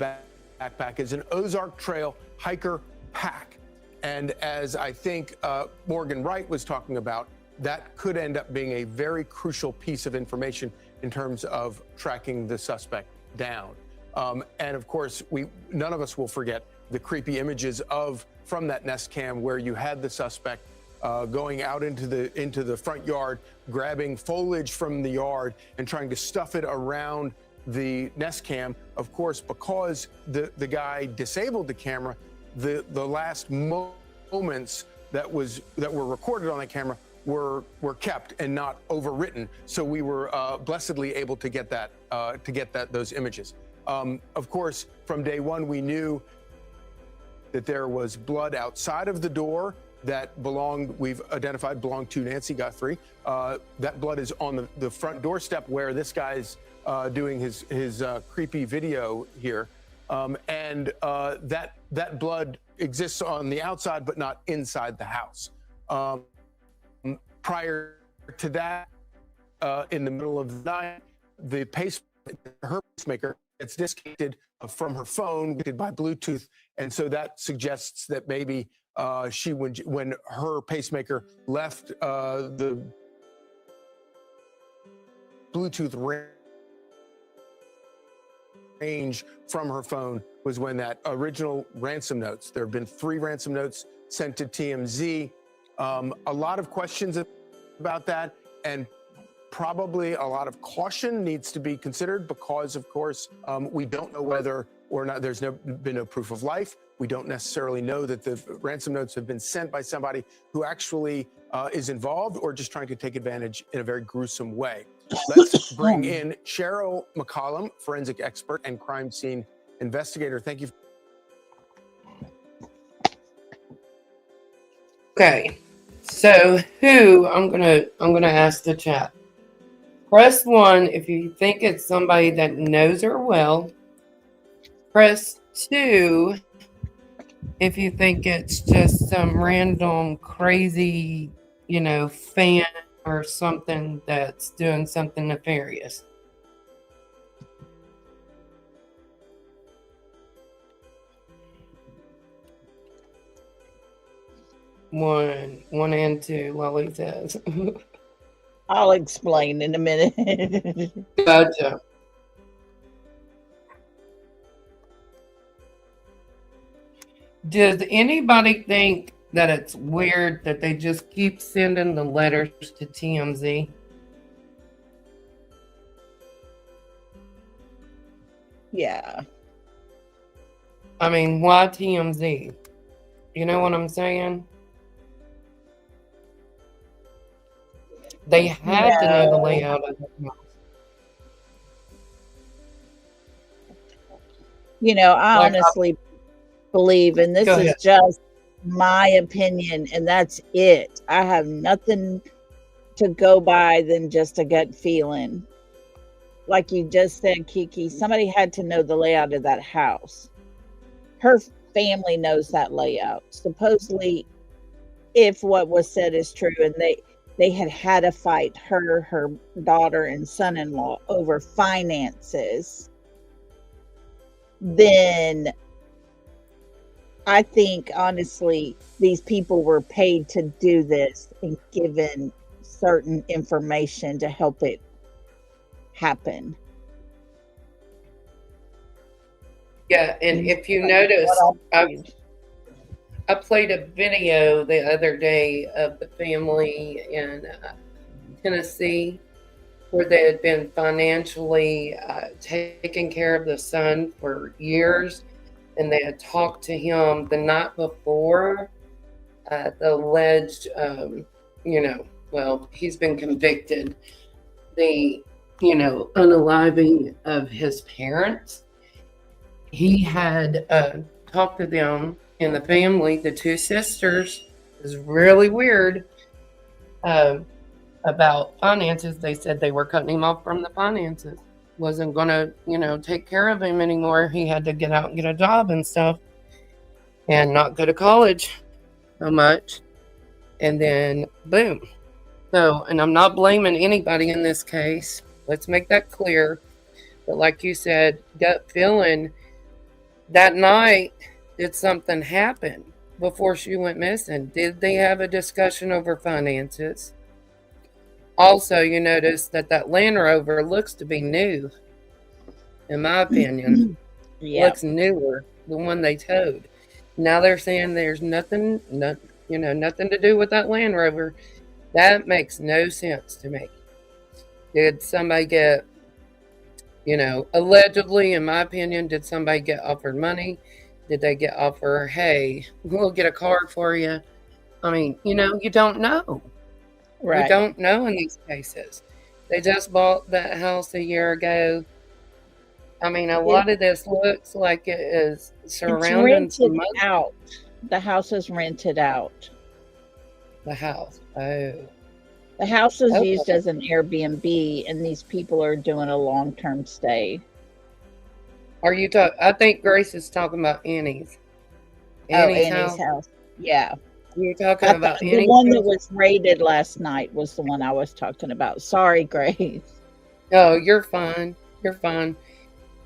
backpack as an Ozark Trail hiker pack. And as I think Morgan Wright was talking about, that could end up being a very crucial piece of information in terms of tracking the suspect down. And of course, none of us will forget the creepy images from that Nest Cam where you had the suspect going out into the front yard, grabbing foliage from the yard and trying to stuff it around the Nest Cam. Of course, because the guy disabled the camera, the last moments that were recorded on the camera were kept and not overwritten. So we were blessedly able to get those images. Of course, from day one, we knew that there was blood outside of the door that we've identified belonged to Nancy Guthrie. That blood is on the front doorstep where this guy's doing his creepy video here. And that blood exists on the outside, but not inside the house. Prior to that, in the middle of the night, her pacemaker gets disconnected from her phone by Bluetooth, and so that suggests that maybe when her pacemaker left the Bluetooth range from her phone was when that original ransom notes. There have been 3 ransom notes sent to TMZ. A lot of questions about that, and probably a lot of caution needs to be considered because, of course, we don't know whether or not there's been no proof of life. We don't necessarily know that the ransom notes have been sent by somebody who actually is involved or just trying to take advantage in a very gruesome way. Let's bring in Cheryl McCollum, forensic expert and crime scene investigator. Thank you. Okay, so I'm gonna ask the chat. Press 1 if you think it's somebody that knows her well. Press 2 if you think it's just some random crazy, fan or something that's doing something nefarious. One and 2, Lolly says. I'll explain in a minute. Gotcha. Does anybody think that it's weird that they just keep sending the letters to TMZ? Yeah. I mean, why TMZ? You know what I'm saying? They had to know the layout of the house. I honestly believe, and this is just my opinion, and that's it. I have nothing to go by than just a gut feeling. Like you just said, Kiki, somebody had to know the layout of that house. Her family knows that layout. Supposedly, if what was said is true, and they had a fight, her daughter and son-in-law, over finances, then I think, honestly, these people were paid to do this and given certain information to help it happen. Yeah, and if you notice, I played a video the other day of the family in Tennessee where they had been financially taking care of the son for years, and they had talked to him the night before the alleged, he's been convicted, the, unaliving of his parents. He had talked to them in the family, the 2 sisters. It was really weird about finances. They said they were cutting him off from the finances. Wasn't gonna, take care of him anymore. He had to get out and get a job and stuff and not go to college so much. And then boom. So, and I'm not blaming anybody in this case. Let's make that clear. But like you said, gut feeling, that night did something happen? before she went missing? Did they have a discussion over finances? Also, you notice that that Land Rover looks to be new, in my opinion. Yeah. Looks newer, the one they towed. Now they're saying there's nothing to do with that Land Rover. That makes no sense to me. Did somebody get, allegedly, in my opinion, did somebody get offered money? Did they get offered, hey, we'll get a car for you? I mean, you don't know. You Right. don't know in these cases. They just bought that house a year ago. I mean, a lot of this looks like it is It's surrounding some rented out. The house is rented out. the house. Oh, The house is okay. used as an Airbnb, and these people are doing a long-term stay. Are you talking? I think Grace is talking about Annie's. Annie's house. house. Yeah. You're talking about The Annie's one that house? was raided last night was the one I was talking about. Sorry, Grace. Oh, you're fine. You're fine.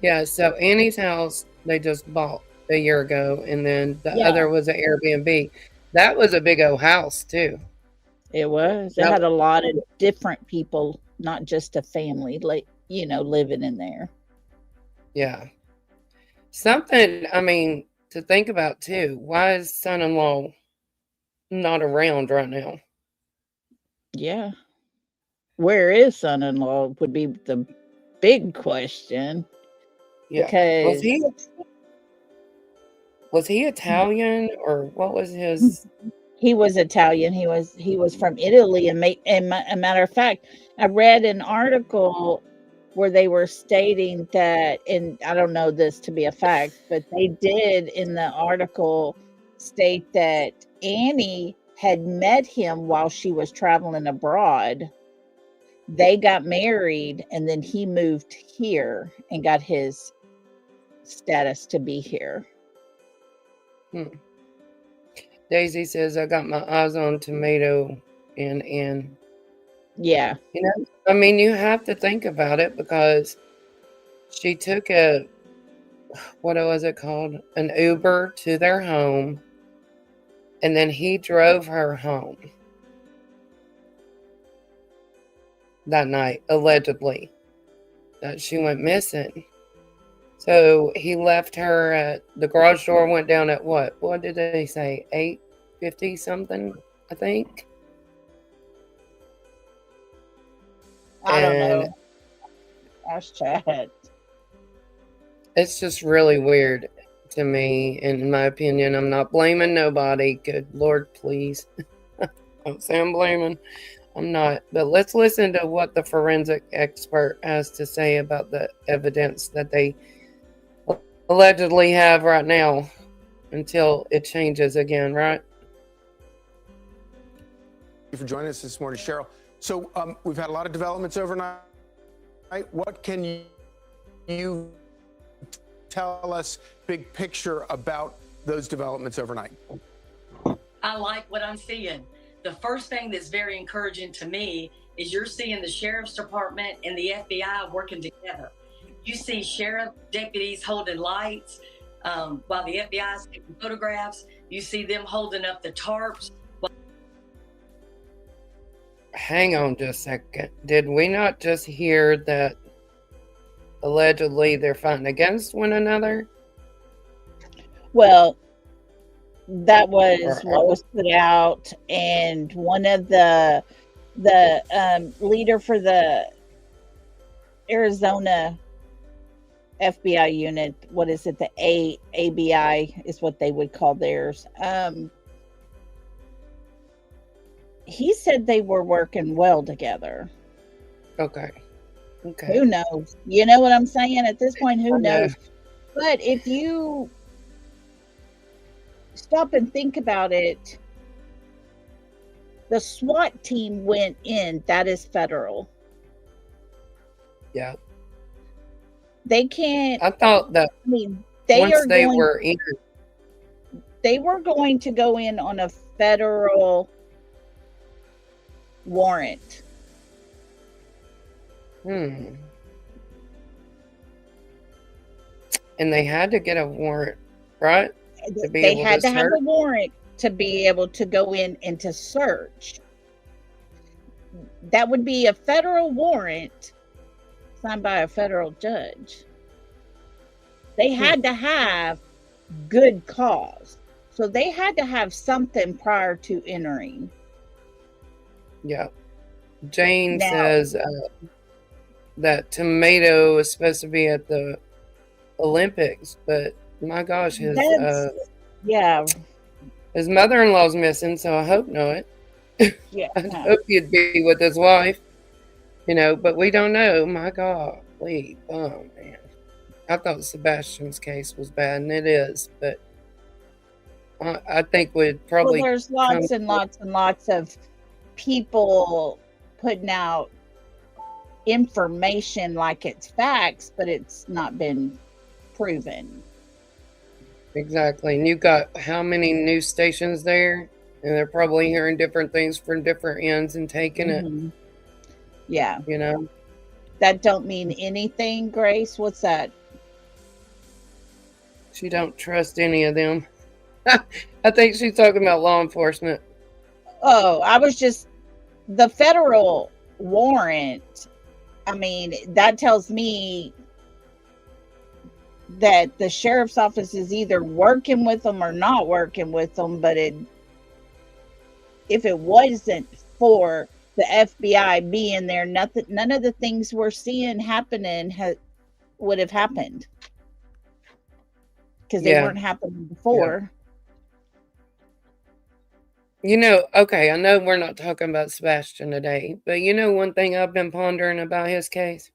Yeah, so Annie's house they just bought a year ago, and then the Yeah. other was an Airbnb. That was a big old house too. It was. It That- had a lot of different people, not just a family, living in there. Yeah. Something, I mean, to think about too. Why is son-in-law not around right now? Yeah. Where is son-in-law would be the big question. Yeah. Because Was he Italian or what was his? he was Italian. He was from Italy, and a matter of fact, I read an article where they were stating that, and I don't know this to be a fact, but they did in the article state that Annie had met him while she was traveling abroad. They got married, and then he moved here and got his status to be here. Daisy says, I got my eyes on tomato and Yeah. I mean, you have to think about it because she took what was it called? An Uber to their home, and then he drove her home that night, allegedly, that she went missing. So he left her at the garage door, went down at what? What did they say? 8:50 something, I think. I don't And know. Ask Chad. it's just really weird to me, in my opinion. I'm not blaming nobody. Good Lord, please. Don't say I'm blaming. I'm not. But let's listen to what the forensic expert has to say about the evidence that they allegedly have right now until it changes again, right? Thank you for joining us this morning, Cheryl. So we've had a lot of developments overnight. What can you tell us, big picture, about those developments overnight? I like what I'm seeing. The first thing that's very encouraging to me is you're seeing the sheriff's department and the FBI working together. You see sheriff deputies holding lights while the FBI is taking photographs. You see them holding up the tarps. Hang on just a second. Did we not just hear that allegedly they're fighting against one another? Well, that was what was put out, and one of the leader for the Arizona FBI unit, what is it? The ABI is what they would call theirs. He said they were working well together. Okay. Who knows? You know what I'm saying? At this point, who knows? But if you stop and think about it, the SWAT team went in. That is federal. Yeah. They can't. I thought that they were going to go in on a federal warrant. And they had to get a warrant, right? They had to have a warrant to be able to go in and to search. That would be a federal warrant signed by a federal judge. They had to have good cause. So they had to have something prior to entering. Yeah. Jane Now- says that Tomato is supposed to be at the Olympics, but my gosh, his mother-in-law's missing, so I hope not. Yeah. I hope he'd be with his wife, but we don't know. My God, man. I thought Sebastian's case was bad, and it is, but I think we'd probably. Well, there's lots and lots and lots of people putting out information like it's facts, but it's not been proven. Exactly. And you've got how many news stations there? And they're probably hearing different things from different ends and taking it. Yeah. You That don't mean anything, Grace. What's that? She don't trust any of them. I think she's talking about law enforcement. Oh, I was just the federal warrant. I mean, that tells me that the sheriff's office is either working with them or not working with them. But if it wasn't for the FBI being there, none of the things we're seeing happening would have happened, because they weren't happening before. Okay, I know we're not talking about Sebastian today, but one thing I've been pondering about his case?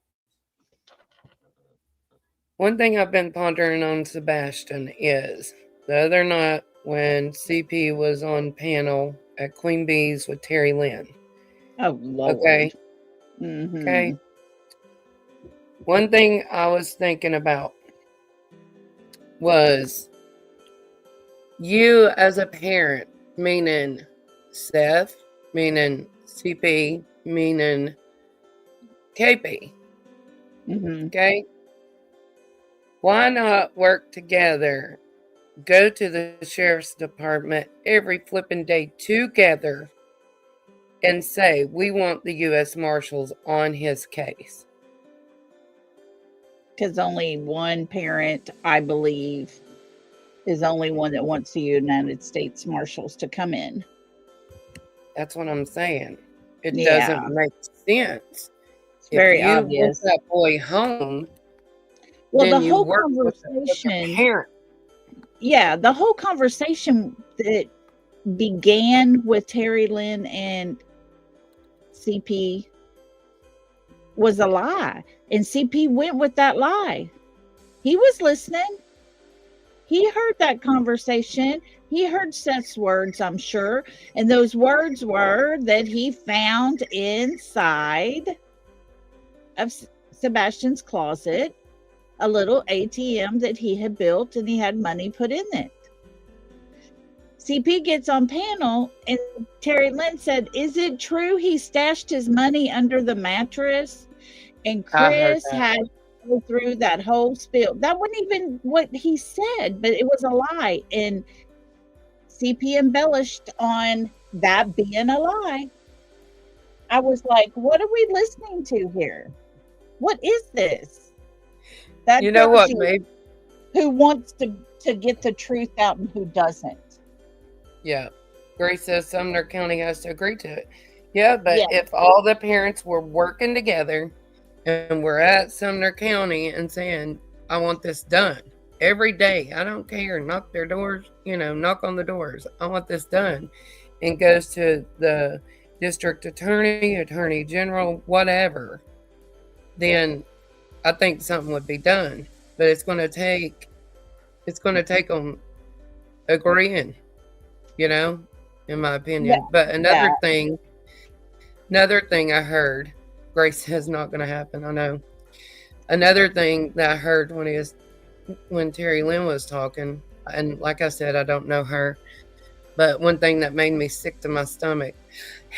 One thing I've been pondering on Sebastian is the other night when CP was on panel at Queen Bee's with Terry Lynn. Oh, Lord. Okay. Mm-hmm. Okay. One thing I was thinking about was you as a parent, meaning Seth, meaning CP, meaning KP. Mm-hmm. Okay. Why not work together? Go to the sheriff's department every flipping day together and say, we want the U.S. Marshals on his case. Because only one parent, I believe, is the only one that wants the United States Marshals to come in. That's what I'm saying. It Yeah. doesn't make sense. It's very obvious. If you want that boy home, well, then the you whole work with the conversation, parent. yeah, the whole conversation that began with Terry Lynn and CP was a lie. And CP went with that lie. He was listening. He heard that conversation. He heard Seth's words, I'm sure. And those words were that he found inside of Sebastian's closet a little ATM that he had built, and he had money put in it. CP gets on panel, and Terry Lynn said, is it true he stashed his money under the mattress? And Chris had to go through that whole spiel. That wasn't even what he said, but it was a lie. And CP embellished on that being a lie. I was like, what are we listening to here? What is this? That You know tells what, you babe? who wants to get the truth out and who doesn't. Yeah. Grace says Sumner County has to agree to it. Yeah, but if all the parents were working together and we're at Sumner County and saying, I want this done every day, I don't care, knock their doors, knock on the doors, I want this done, and goes to the district attorney, attorney general, whatever, then I think something would be done. But it's going to take them agreeing, in my opinion. Yeah. But another thing I heard, Grace says not going to happen, I know. Another thing that I heard when Terry Lynn was talking, and like I said, I don't know her, but one thing that made me sick to my stomach,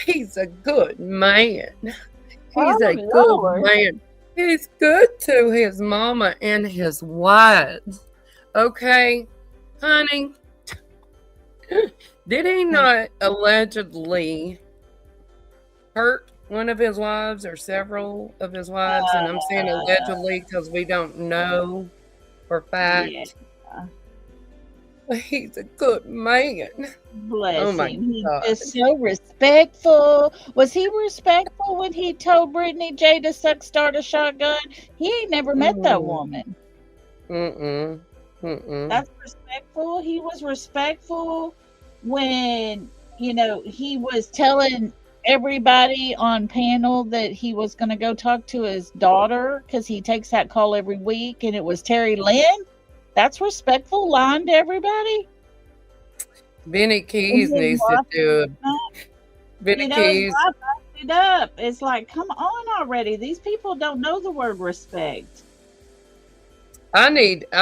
he's a good man. He's a good man. He's good to his mama and his wives. Okay, honey? Did he not allegedly hurt one of his wives or several of his wives? And I'm saying allegedly because we don't know for fact. Yeah. But he's a good man. Bless Oh my him. He's God. just so respectful. Was he respectful when he told Brittany J to start a shotgun? He ain't never met that woman. That's respectful. He was respectful when, you know, he was telling everybody on panel that he was going to go talk to his daughter because he takes that call every week, and it was Terry Lynn. That's respectful, lying to everybody. Benny Keys needs to do it. Benny Keys. It up. It's like, come on already. These people don't know the word respect. I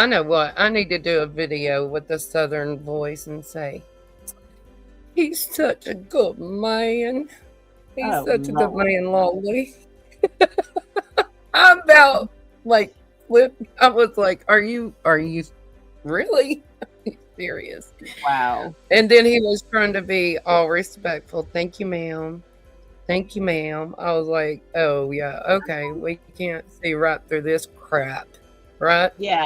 know what. I need to do a video with a Southern voice and say, he's such a good man. He's such a good man, Lolly. I'm about like I was like, are you really serious? Wow. And then he was trying to be all respectful. Thank you, ma'am. Thank you, ma'am. I was like, oh yeah, okay. We can't see right through this crap, right? Yeah.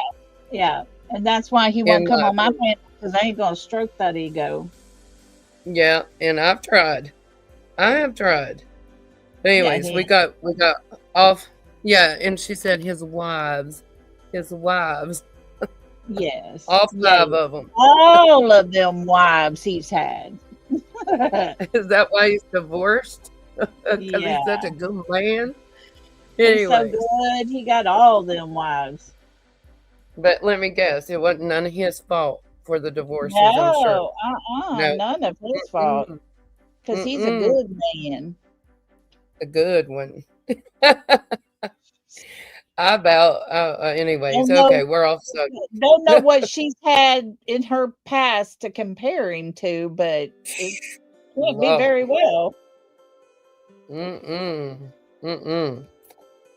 And that's why he won't come on my panel, because I ain't gonna stroke that ego. Yeah, and I've tried. I have tried. But anyways, we got off. Yeah, and she said his wives. Yes. All 5 of them. All of them wives he's had. Is that why he's divorced? Because he's such a good man. Anyway, he's so good. He got all them wives. But let me guess, it wasn't none of his fault for the divorces. No, I'm sure. no, none of his fault. Because he's a good man. A good one. Anyways, okay, we're off subject. Don't know what she's had in her past to compare him to, but it can't be very well.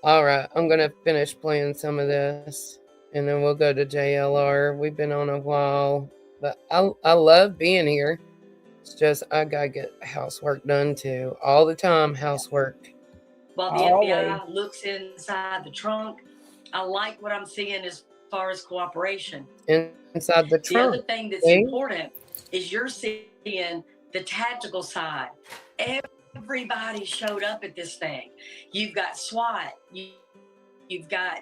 All right, I'm gonna finish playing some of this, and then we'll go to JLR. We've been on a while, but I love being here. It's just I gotta get housework done too, all the time. Housework. While the FBI looks inside the trunk, I like what I'm seeing as far as cooperation. Inside the trunk. The other thing that's important is you're seeing the tactical side. Everybody showed up at this thing. You've got SWAT, you've got,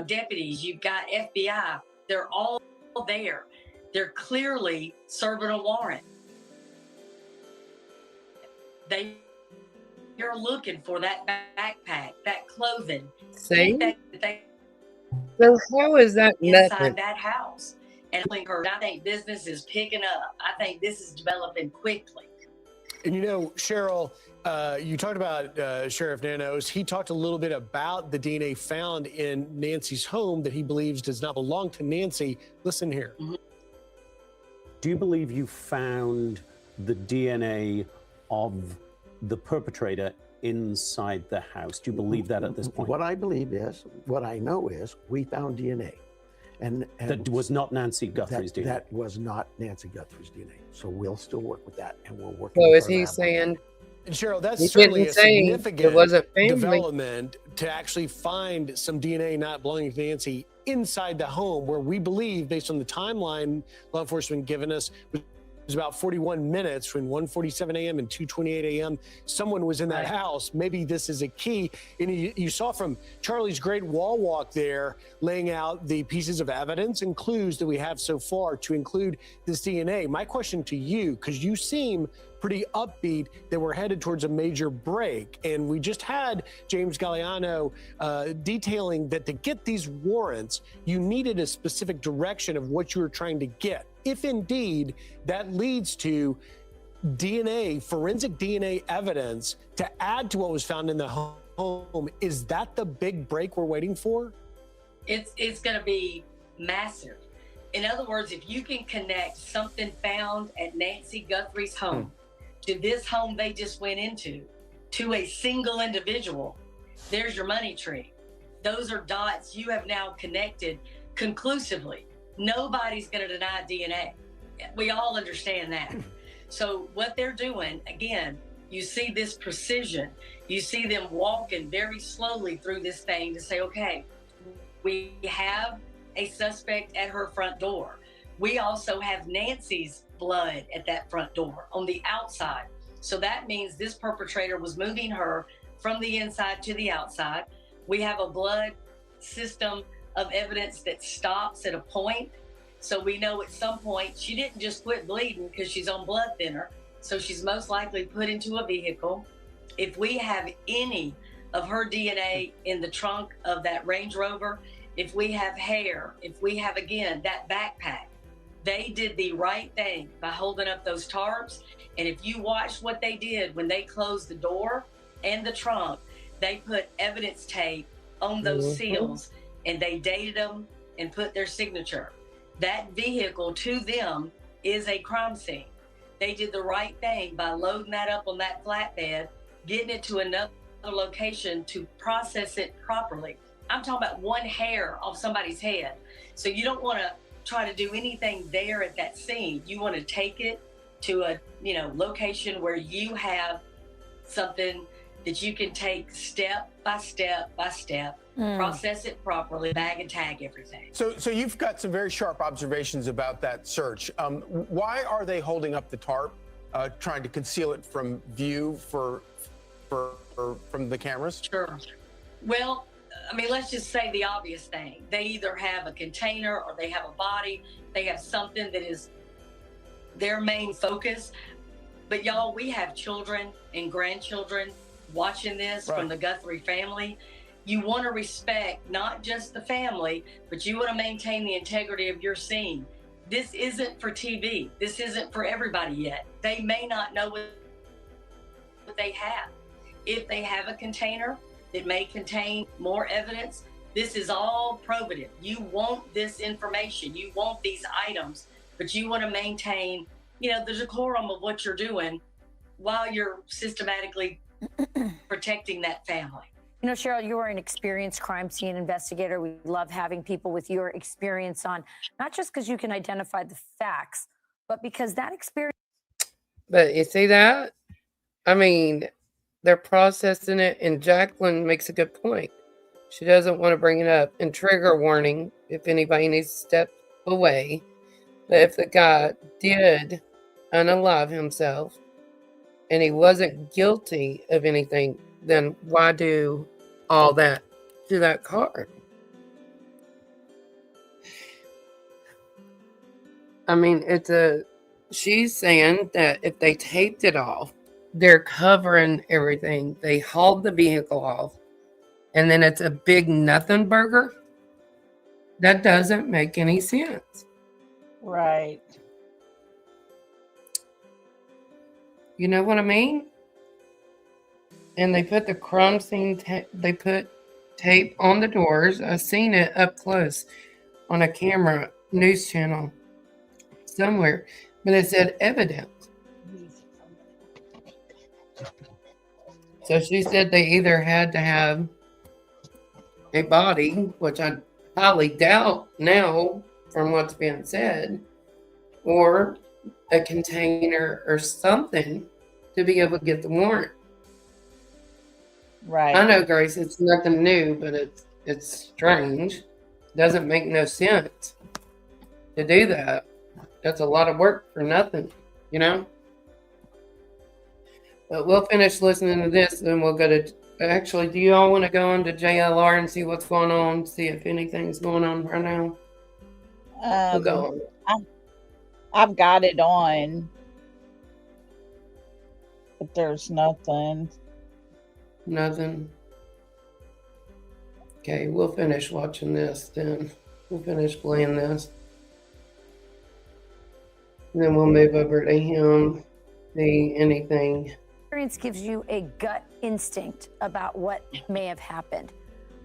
deputies, you've got FBI. They're all there. They're clearly serving a warrant. You're looking for that backpack, that clothing. See? So how is that inside nothing? That house? And I think business is picking up. I think this is developing quickly. And Cheryl, you talked about Sheriff Nanos. He talked a little bit about the DNA found in Nancy's home that he believes does not belong to Nancy. Listen here. Do you believe you found the DNA of the perpetrator inside the house? Do you believe that at this point? What I believe is, what I know is, we found DNA. And that was not Nancy Guthrie's DNA. That was not Nancy Guthrie's DNA. So we'll still work with that, and we'll work. So is he saying? And Cheryl, that's certainly a significant development to actually find some DNA not belonging to Nancy inside the home, where we believe, based on the timeline law enforcement given us, was about 41 minutes between 1:47 a.m. and 2:28 a.m. Someone was in that house. Maybe this is a key. And you saw from Charlie's great wall walk there, laying out the pieces of evidence and clues that we have so far to include this DNA. My question to you, because you seem pretty upbeat that we're headed towards a major break. And we just had James Galliano detailing that to get these warrants, you needed a specific direction of what you were trying to get. If indeed that leads to DNA, forensic DNA evidence to add to what was found in the home, is that the big break we're waiting for? It's going to be massive. In other words, if you can connect something found at Nancy Guthrie's home to this home they just went into, to a single individual, there's your money tree. Those are dots you have now connected conclusively. Nobody's going to deny DNA. We all understand that. So what they're doing, again, you see this precision. You see them walking very slowly through this thing to say, okay, we have a suspect at her front door. We also have Nancy's blood at that front door on the outside. So that means this perpetrator was moving her from the inside to the outside. We have a blood system of evidence that stops at a point. So we know at some point she didn't just quit bleeding because she's on blood thinner. So she's most likely put into a vehicle. If we have any of her DNA in the trunk of that Range Rover, if we have hair, if we have, again, that backpack, they did the right thing by holding up those tarps. And if you watch what they did when they closed the door and the trunk, they put evidence tape on those seals and they dated them and put their signature. That vehicle to them is a crime scene. They did the right thing by loading that up on that flatbed, getting it to another location to process it properly. I'm talking about one hair off somebody's head. So you don't want to try to do anything there at that scene. You want to take it to a location where you have something that you can take step by step by step, process it properly, bag and tag everything. So you've got some very sharp observations about that search. Why are they holding up the tarp, trying to conceal it from view from the cameras? Sure. Well, I mean, let's just say the obvious thing. They either have a container or they have a body. They have something that is their main focus. But y'all, we have children and grandchildren watching this from the Guthrie family. You want to respect not just the family, but you want to maintain the integrity of your scene. This isn't for TV. This isn't for everybody yet. They may not know what they have. If they have a container that may contain more evidence, this is all probative. You want this information. You want these items, but you want to maintain, the decorum of what you're doing while you're systematically protecting that family. Cheryl, you are an experienced crime scene investigator. We love having people with your experience on, not just because you can identify the facts, but because that experience. But you see that? I mean, they're processing it, and Jacqueline makes a good point. She doesn't want to bring it up. And trigger warning, if anybody needs to step away. But if the guy did unalive himself and he wasn't guilty of anything, then why do all that to that car? I mean, she's saying that if they taped it off, they're covering everything. They hauled the vehicle off, and then it's a big nothing burger. That doesn't make any sense. Right. You know what I mean? And they put the crime scene, they put tape on the doors. I've seen it up close on a camera news channel somewhere, but it said evidence. So she said they either had to have a body, which I highly doubt now from what's being said, or a container or something to be able to get the warrant. Right. I know, Grace, it's nothing new, but it's strange. Doesn't make no sense to do that. That's a lot of work for nothing, But we'll finish listening to this, and then we'll go to. Actually, do you all want to go on to JLR and see what's going on? See if anything's going on right now. We'll go on. I've got it on, but there's nothing. Nothing. Okay, we'll finish watching this then. We'll finish playing this. And then we'll move over to him. See anything. Experience gives you a gut instinct about what may have happened.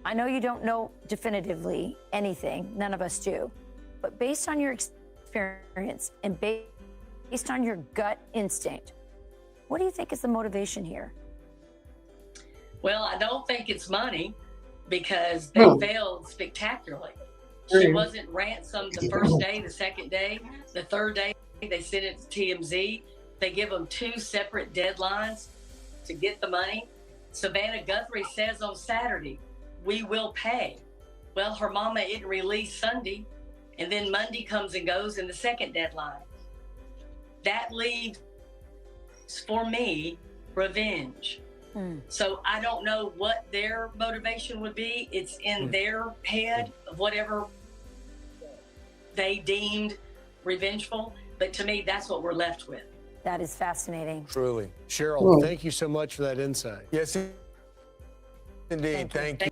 I know you don't know definitively anything, none of us do, but based on your experience and based on your gut instinct, what do you think is the motivation here? Well, I don't think it's money, because they failed spectacularly. She wasn't ransomed the first day, the second day, the third day. They sent it to TMZ. They give them 2 separate deadlines to get the money. Savannah Guthrie says on Saturday, we will pay. Well, her mama isn't released Sunday, and then Monday comes and goes in the second deadline. That leaves, for me, revenge. So I don't know what their motivation would be. It's in their head of whatever they deemed revengeful. But to me, that's what we're left with. That is fascinating. Truly. Cheryl, thank you so much for that insight. Yes, indeed. Thank you.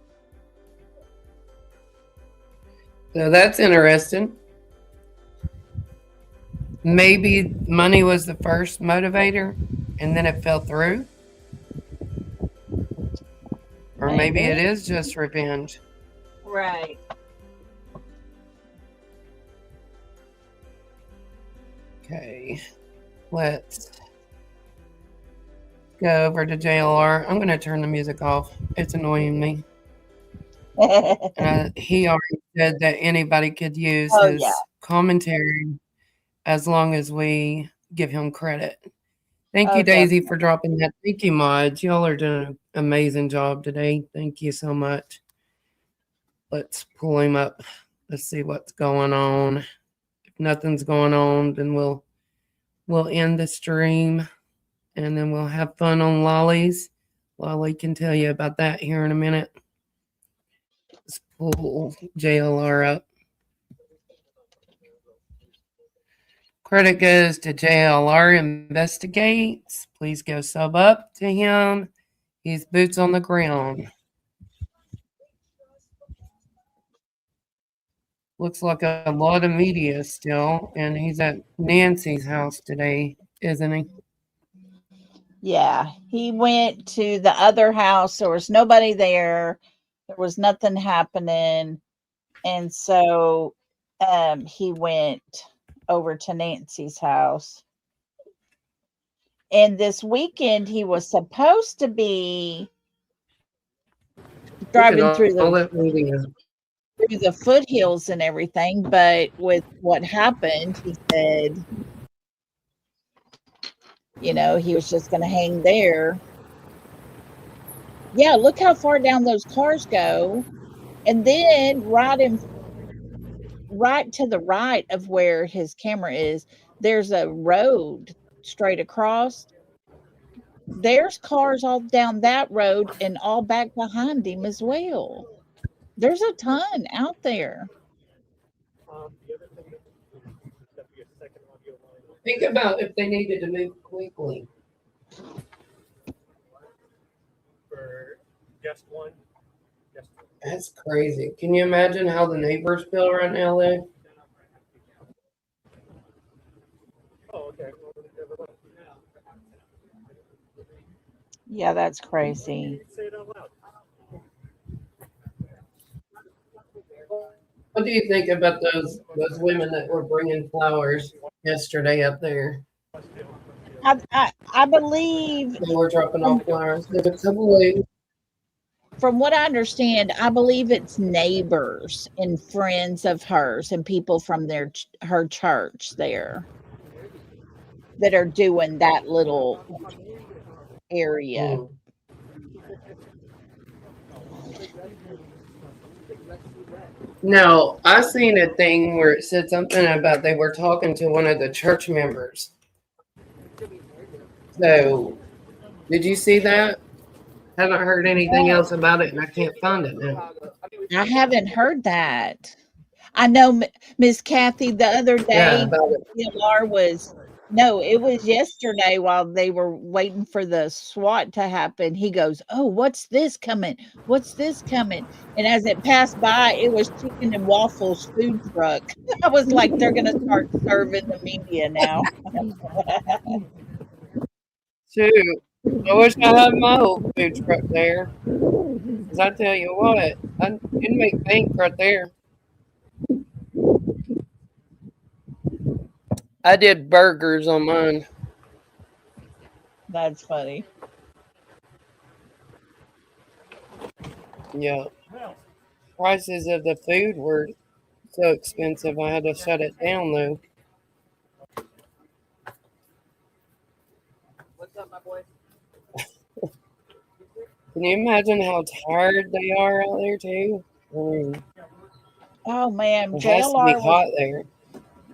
So that's interesting. Maybe money was the first motivator and then it fell through. Or maybe it is just revenge. Right. Okay. Let's go over to JLR. I'm going to turn the music off. It's annoying me. He already said that anybody could use his commentary as long as we give him credit. Thank you, Daisy, for dropping that. Thank you, mods. Y'all are doing an amazing job today. Thank you so much. Let's pull him up. Let's see what's going on. If nothing's going on, then we'll end the stream, and then we'll have fun on Lollies. Lolly can tell you about that here in a minute. Let's pull JLR up. Credit goes to JLR Investigates. Please go sub up to him. He's boots on the ground. Looks like a lot of media still, and he's at Nancy's house today, isn't he? Yeah, he went to the other house. There was nobody there. There was nothing happening. And so he went over to Nancy's house. And this weekend he was supposed to be driving through the foothills and everything, but with what happened, he said, you know, he was just going to hang there. Yeah, look how far down those cars go. And then right to the right of where his camera is, there's a road straight across. There's cars all down that road and all back behind him as well. There's a ton out there. Think about if they needed to move quickly. For just one. That's crazy. Can you imagine how the neighbors feel right now, though? Oh, okay. Yeah, that's crazy. Say it out loud. What do you think about those women that were bringing flowers yesterday up there? I believe they were dropping off flowers. There's a couple ladies. From what I understand, I believe it's neighbors and friends of hers and people from her church there that are doing that little area. No, I seen a thing where it said something about they were talking to one of the church members. So, did you see that? Haven't heard anything else about it, and I can't find it now. I haven't heard that. I know Miss Kathy the other day, it was yesterday while they were waiting for the SWAT to happen. He goes, "Oh, what's this coming? What's this coming?" And as it passed by, it was Chicken and Waffles food truck. I was like, they're going to start serving the media now. Shoot, I wish I had my old food truck there. Because I tell you what, it'd make bank right there. I did burgers on mine. That's funny. Yeah. Prices of the food were so expensive. I had to shut it down though. What's up, my boy? Can you imagine how tired they are out there too? I mean, Oh man, it has to be JLR hot there.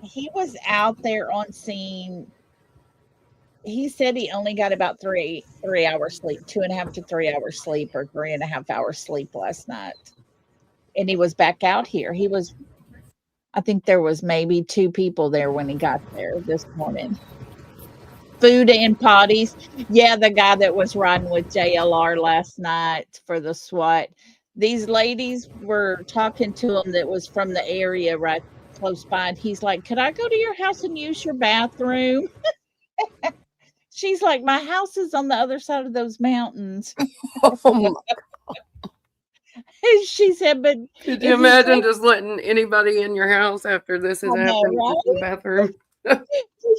he was out there on scene. He said he only got about 3 hours sleep, 2.5 to 3 hours sleep, or 3.5 hours sleep last night. And he was back out here. I think there was maybe 2 people there when he got there this morning. Food and potties. Yeah, the guy that was riding with JLR last night for the SWAT. These ladies were talking to him that was from the area right close by, and he's like, "Could I go to your house and use your bathroom?" She's like, "My house is on the other side of those mountains." Oh my. She said, "But Could you imagine just letting anybody in your house after this has happened right? in the bathroom?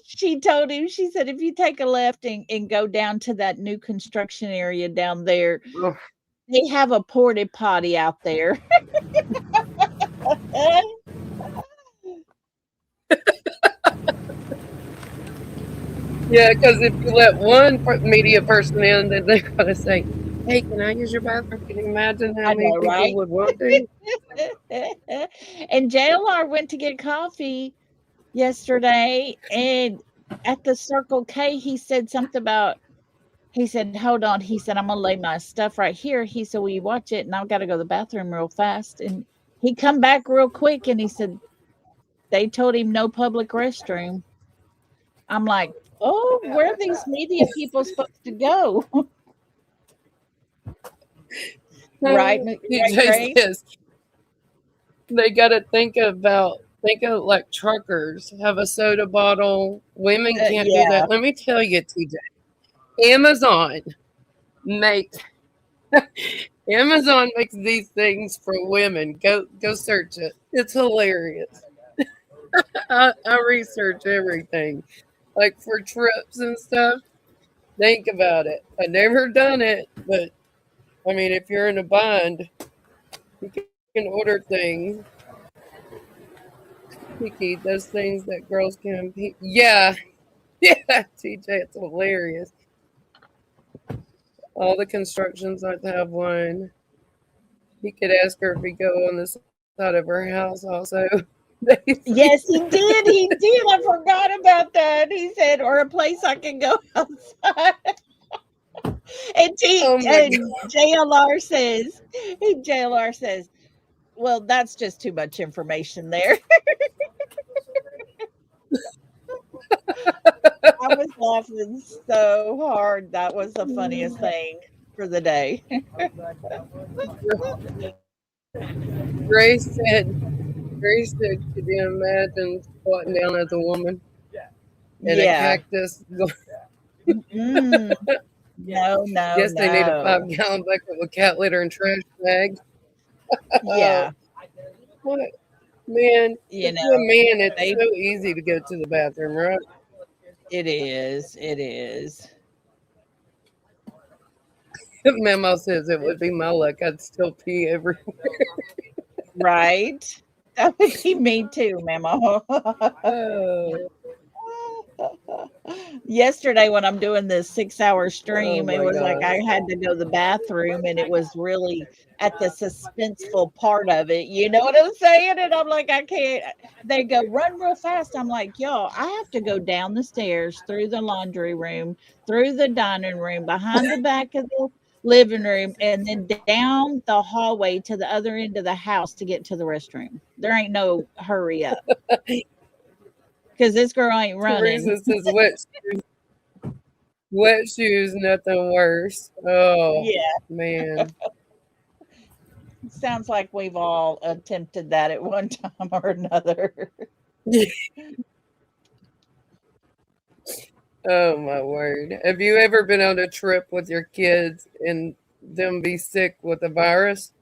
She told him, she said, "If you take a left and go down to that new construction area down there, Ugh. they have a porta potty out there." Yeah, because if you let one media person in, then they're going to say, "Hey, can I use your bathroom?" Can you imagine how I many know, people right? would want to? And JLR went to get coffee yesterday, and at the Circle K, he said something about, he said, "Hold on." He said, "I'm gonna lay my stuff right here." He said, "Will you watch it? And I've got to go to the bathroom real fast." And he come back real quick, and he said, they told him no public restroom. I'm like, oh, where are these media people supposed to go? Right, right, TJ Grace? says they got to think of like truckers have a soda bottle. Women can't do Yeah. that. Let me tell you, TJ, Amazon makes Amazon makes these things for women. Go search it. It's hilarious. I research everything, like for trips and stuff. Think about it. I never done it, but I mean, if you're in a bind, you can order things. Picky, those things that girls can. Yeah, yeah, TJ, it's hilarious. All the construction sites have one. He could ask her if he go on the side of her house also. Yes, he did. He did. I forgot about that. He said, or a place I can go outside. And Oh my JLR says, well, that's just too much information there. I was laughing so hard. That was the funniest thing for the day. Grace said, could you imagine squatting down as a woman and a Yeah. cactus? Mm. No, Guess they need a no. 5-gallon bucket with cat litter and trash bags. Yeah. What? Man, You if you're a know, man, it's they, so easy to go to the bathroom, right? it is. It is. Memo says it would be my luck. I'd still pee everywhere. Right? That would be me too, Memo. Oh, Yesterday when I'm doing this 6-hour oh stream, it my was like gosh. I had to go to the bathroom, and it was really at the suspenseful part of it. You know what I'm saying? And I'm like, I can't. They go, run real fast. I'm like, y'all, I have to go down the stairs, through the laundry room, through the dining room, behind the back of the living room, and then down the hallway to the other end of the house to get to the restroom. There ain't no hurry up, because this girl ain't running. Teresa says wet shoes, nothing worse. Oh Yeah. man. Sounds like we've all attempted that at one time or another. Oh my word. Have you ever been on a trip with your kids and them be sick with a virus?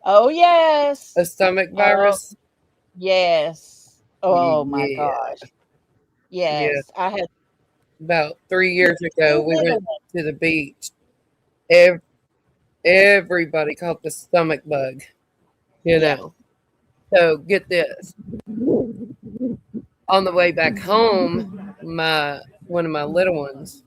Oh, yes. A stomach Oh, virus? yes. Oh my Yeah. gosh. Yeah. Yes. I had About 3 2 years ago, we little went ones. to the beach. Everybody caught the stomach bug, you Yeah. know. So get this. On the way back home, one of my little ones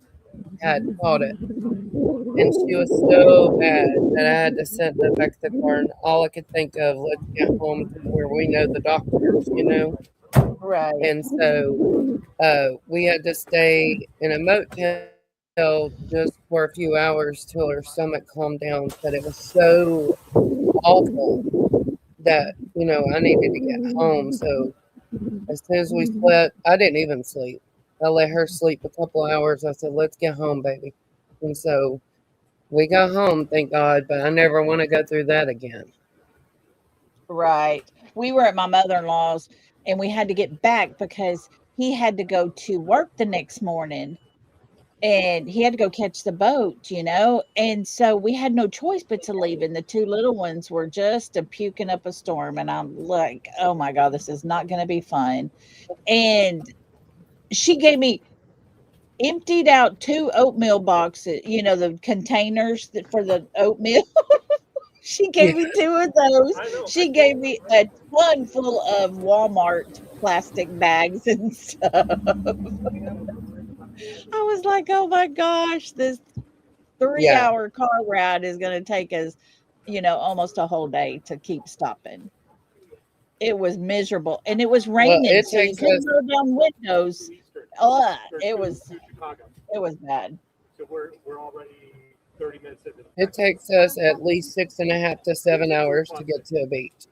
had caught it. And she was so bad that I had to sit in the back of the car, and all I could think of, let's get home to where we know the doctors, you know? Right. And so we had to stay in a motel just for a few hours till her stomach calmed down. But it was so awful that, you know, I needed to get home. So as soon as we slept, I didn't even sleep. I let her sleep a couple hours. I said, let's get home, baby. And so we got home, thank God, but I never want to go through that again. Right. We were at my mother-in-law's and we had to get back because he had to go to work the next morning and he had to go catch the boat, you know. And so we had no choice but to leave. And the two little ones were just puking up a storm. And I'm like, oh my God, this is not going to be fun. And she gave me emptied out 2 oatmeal boxes, you know, the containers for the oatmeal. She gave me 2 of those. She gave me a ton full of Walmart plastic bags and stuff. I was like, "Oh my gosh, this Yeah. 3-hour car ride is gonna take us, you know, almost a whole day to keep stopping." It was miserable, and it was Well, raining, it so you takes couldn't us roll down windows. It was bad. So we're already 30 minutes into it takes us at least 6.5 to 7 hours to get to a beach.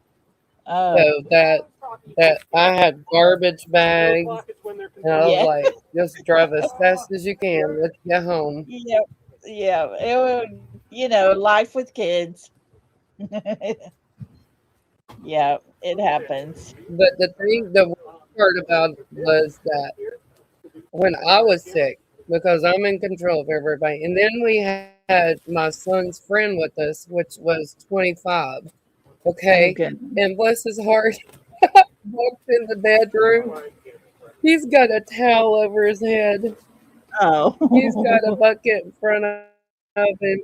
Oh, So that I had garbage bags, and I was yeah. like, just drive as fast as you can. Let's get home. Yep. Yeah, it was, you know, life with kids. Yeah, it happens. But the worst part about it was that when I was sick, because I'm in control of everybody, and then we had my son's friend with us, which was 25. Oh, Okay, goodness. and bless his heart, walked in the bedroom. He's got a towel over his head. He's got a Oh. bucket in front of him.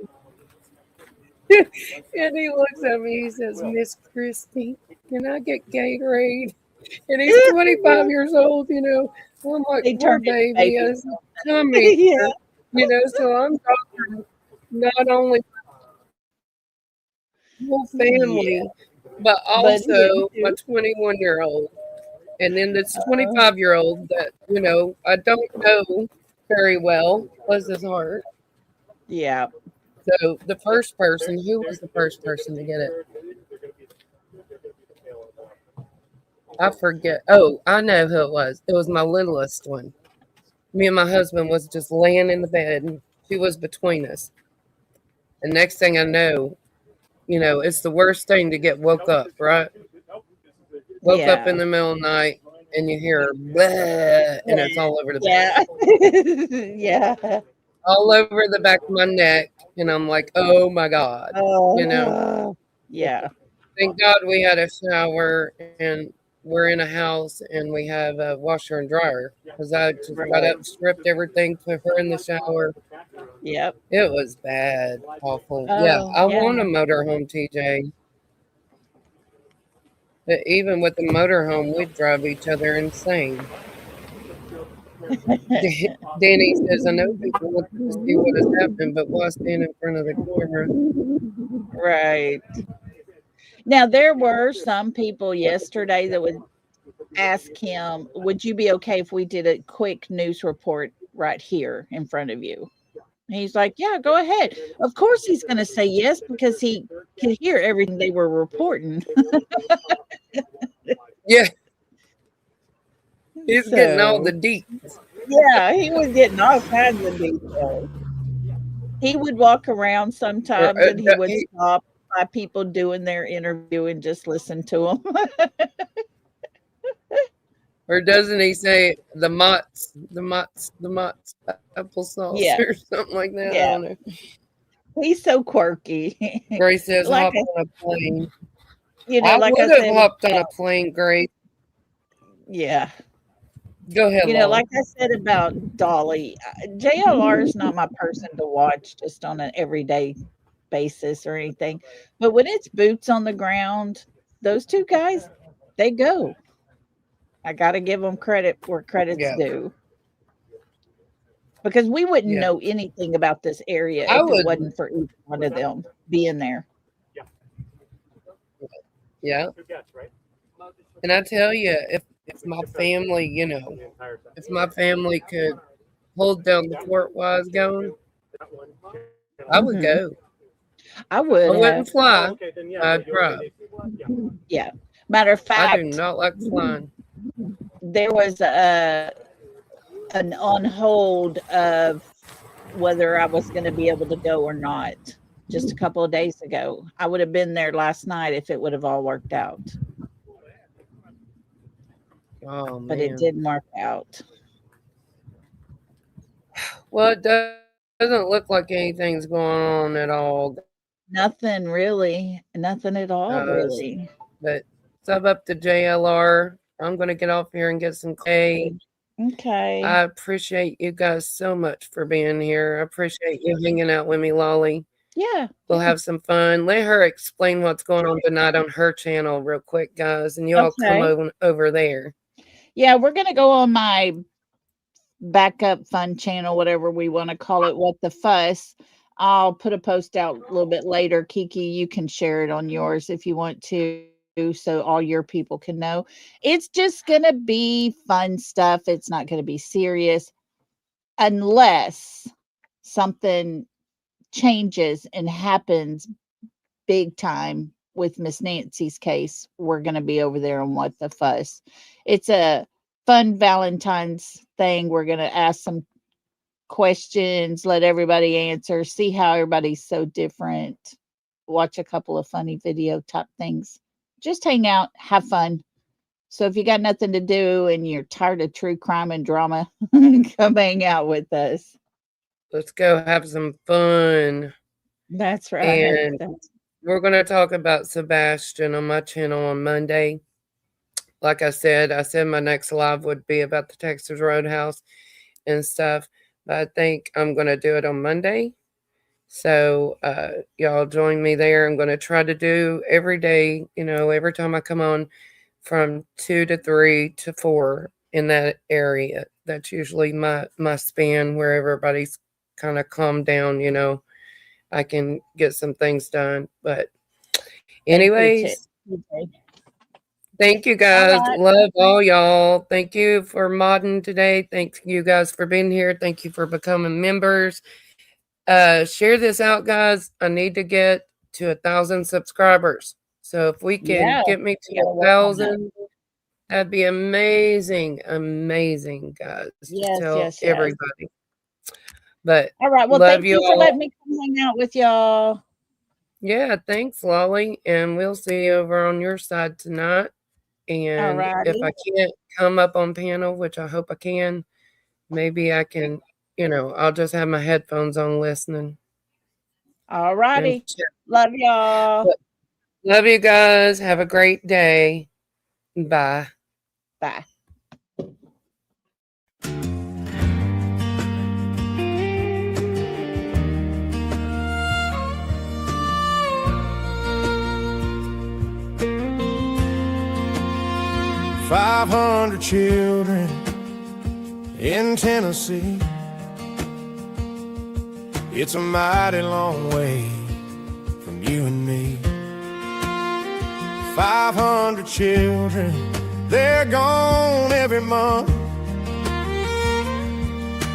And he looks at me, he says, Miss Christie, can I get Gatorade? And he's 25 years old, you know. I'm like, They poor turned into baby, babies. as come here. Yeah. You know, so I'm talking not only my whole Yeah. family, but But him also my too. 21-year-old. And then this Oh, 25-year-old that, you know, I don't know very well, bless his heart. yeah. So the first person, who was the first person to get it? I forget. Oh, I know who it was. It was my littlest one. Me and my husband was just laying in the bed, and she was between us. And next thing I know, you know, it's the worst thing to get woke up, right? Woke up in Yeah. the middle of the night, and you hear bleh, and it's all over the bed, Yeah. Yeah. all over the back of my neck, and I'm like, oh my God, you know. Yeah. Thank God we had a shower and we're in a house and we have a washer and dryer because I just got Right. up, stripped everything, put her in the shower. Yep. It was bad, awful. Yeah, Oh, I yeah. want a motorhome, TJ. But even with the motorhome, we'd drive each other insane. Danny says, I know people want to see what is happening, but why stand in front of the camera? Right. Now, there were some people yesterday that would ask him, would you be okay if we did a quick news report right here in front of you? And he's like, yeah, go ahead. Of course, he's going to say yes because he could hear everything they were reporting. Yeah, he's getting all So, the deets. yeah, he was getting all kinds of details. He would walk around Or, sometimes and he would stop by people doing their interview and just listen to them. Or doesn't he say the Mott's applesauce Yeah. or something like that? I Yeah. don't know. He's so quirky. Grace says Like hop on a plane. I like I would have said, hopped on a plane, Grace. yeah. Go ahead, Lola. Like I said about Dolly, JLR is not my person to watch just on an everyday basis or anything. But when it's boots on the ground, those two guys, They go. I got to give them credit where credit's Yeah. due. Because we wouldn't Yeah. know anything about this area I if it would. wasn't for each one of them being there. Yeah. Good guess, right? And I tell you, if my family, you know, if my family could hold down the fort while I was going, I would go. I would. I wouldn't fly. Okay, then yeah, I'd you're okay. drive. Yeah. Matter of fact, I do not like flying. there was an on hold of whether I was going to be able to go or not just a couple of days ago. I would have been there last night if it would have all worked out. Oh, man. But it didn't work out. Well, it doesn't look like anything's going on at all. Nothing really. Nothing at all, really. But sub up to JLR. I'm going to get off here and get some clay. Okay. I appreciate you guys so much for being here. I appreciate you hanging out with me, Lolly. Yeah. We'll have some fun. Let her explain what's going on tonight on her channel real quick, guys, and you all come over there. Yeah, we're going to go on my backup fun channel, whatever we want to call it, What the Fuss. I'll put a post out a little bit later. Kiki, you can share it on yours if you want to, so all your people can know. It's just going to be fun stuff. It's not going to be serious unless something changes and happens big time with Miss Nancy's case. We're going to be over there on What the Fuss. It's a fun Valentine's thing. We're going to ask some questions, let everybody answer, see how everybody's so different, watch a couple of funny video type things, just hang out, have fun. So if you got nothing to do and you're tired of true crime and drama, come hang out with us. Let's go have some fun. That's right. And we're going to talk about Sebastian on my channel on Monday. Like I said my next live would be about the Texas Roadhouse and stuff. But I think I'm going to do it on Monday. So y'all join me there. I'm going to try to do every day, you know, every time I come on from 2 to 3 to 4 in that area. That's usually my span where everybody's kind of calmed down, you know. I can get some things done. But anyways, thank you guys. Love all y'all. Thank you for modding today. Thank you guys for being here. Thank you for becoming members. Share this out, guys. I need to get to 1,000 subscribers. So if we can get me to 1,000, that'd be amazing. Amazing, guys. Yes, tell everybody. But all right. Well, love thank you for all. letting me come hang out with y'all. Yeah, thanks, Lolly. And we'll see you over on your side tonight. And if I can't come up on panel, which I hope I can, maybe I can, you know, I'll just have my headphones on listening. All righty. Love y'all. Love you guys. Have a great day. Bye. Bye. $500 children in Tennessee. It's a mighty long way from you and me. 500 children, they're gone every month.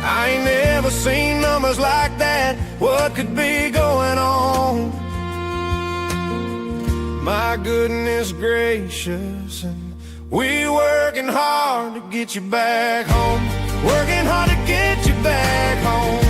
I ain't never seen numbers like that. What could be going on? My goodness gracious, and we working hard to get you back home. Working hard to get you back home.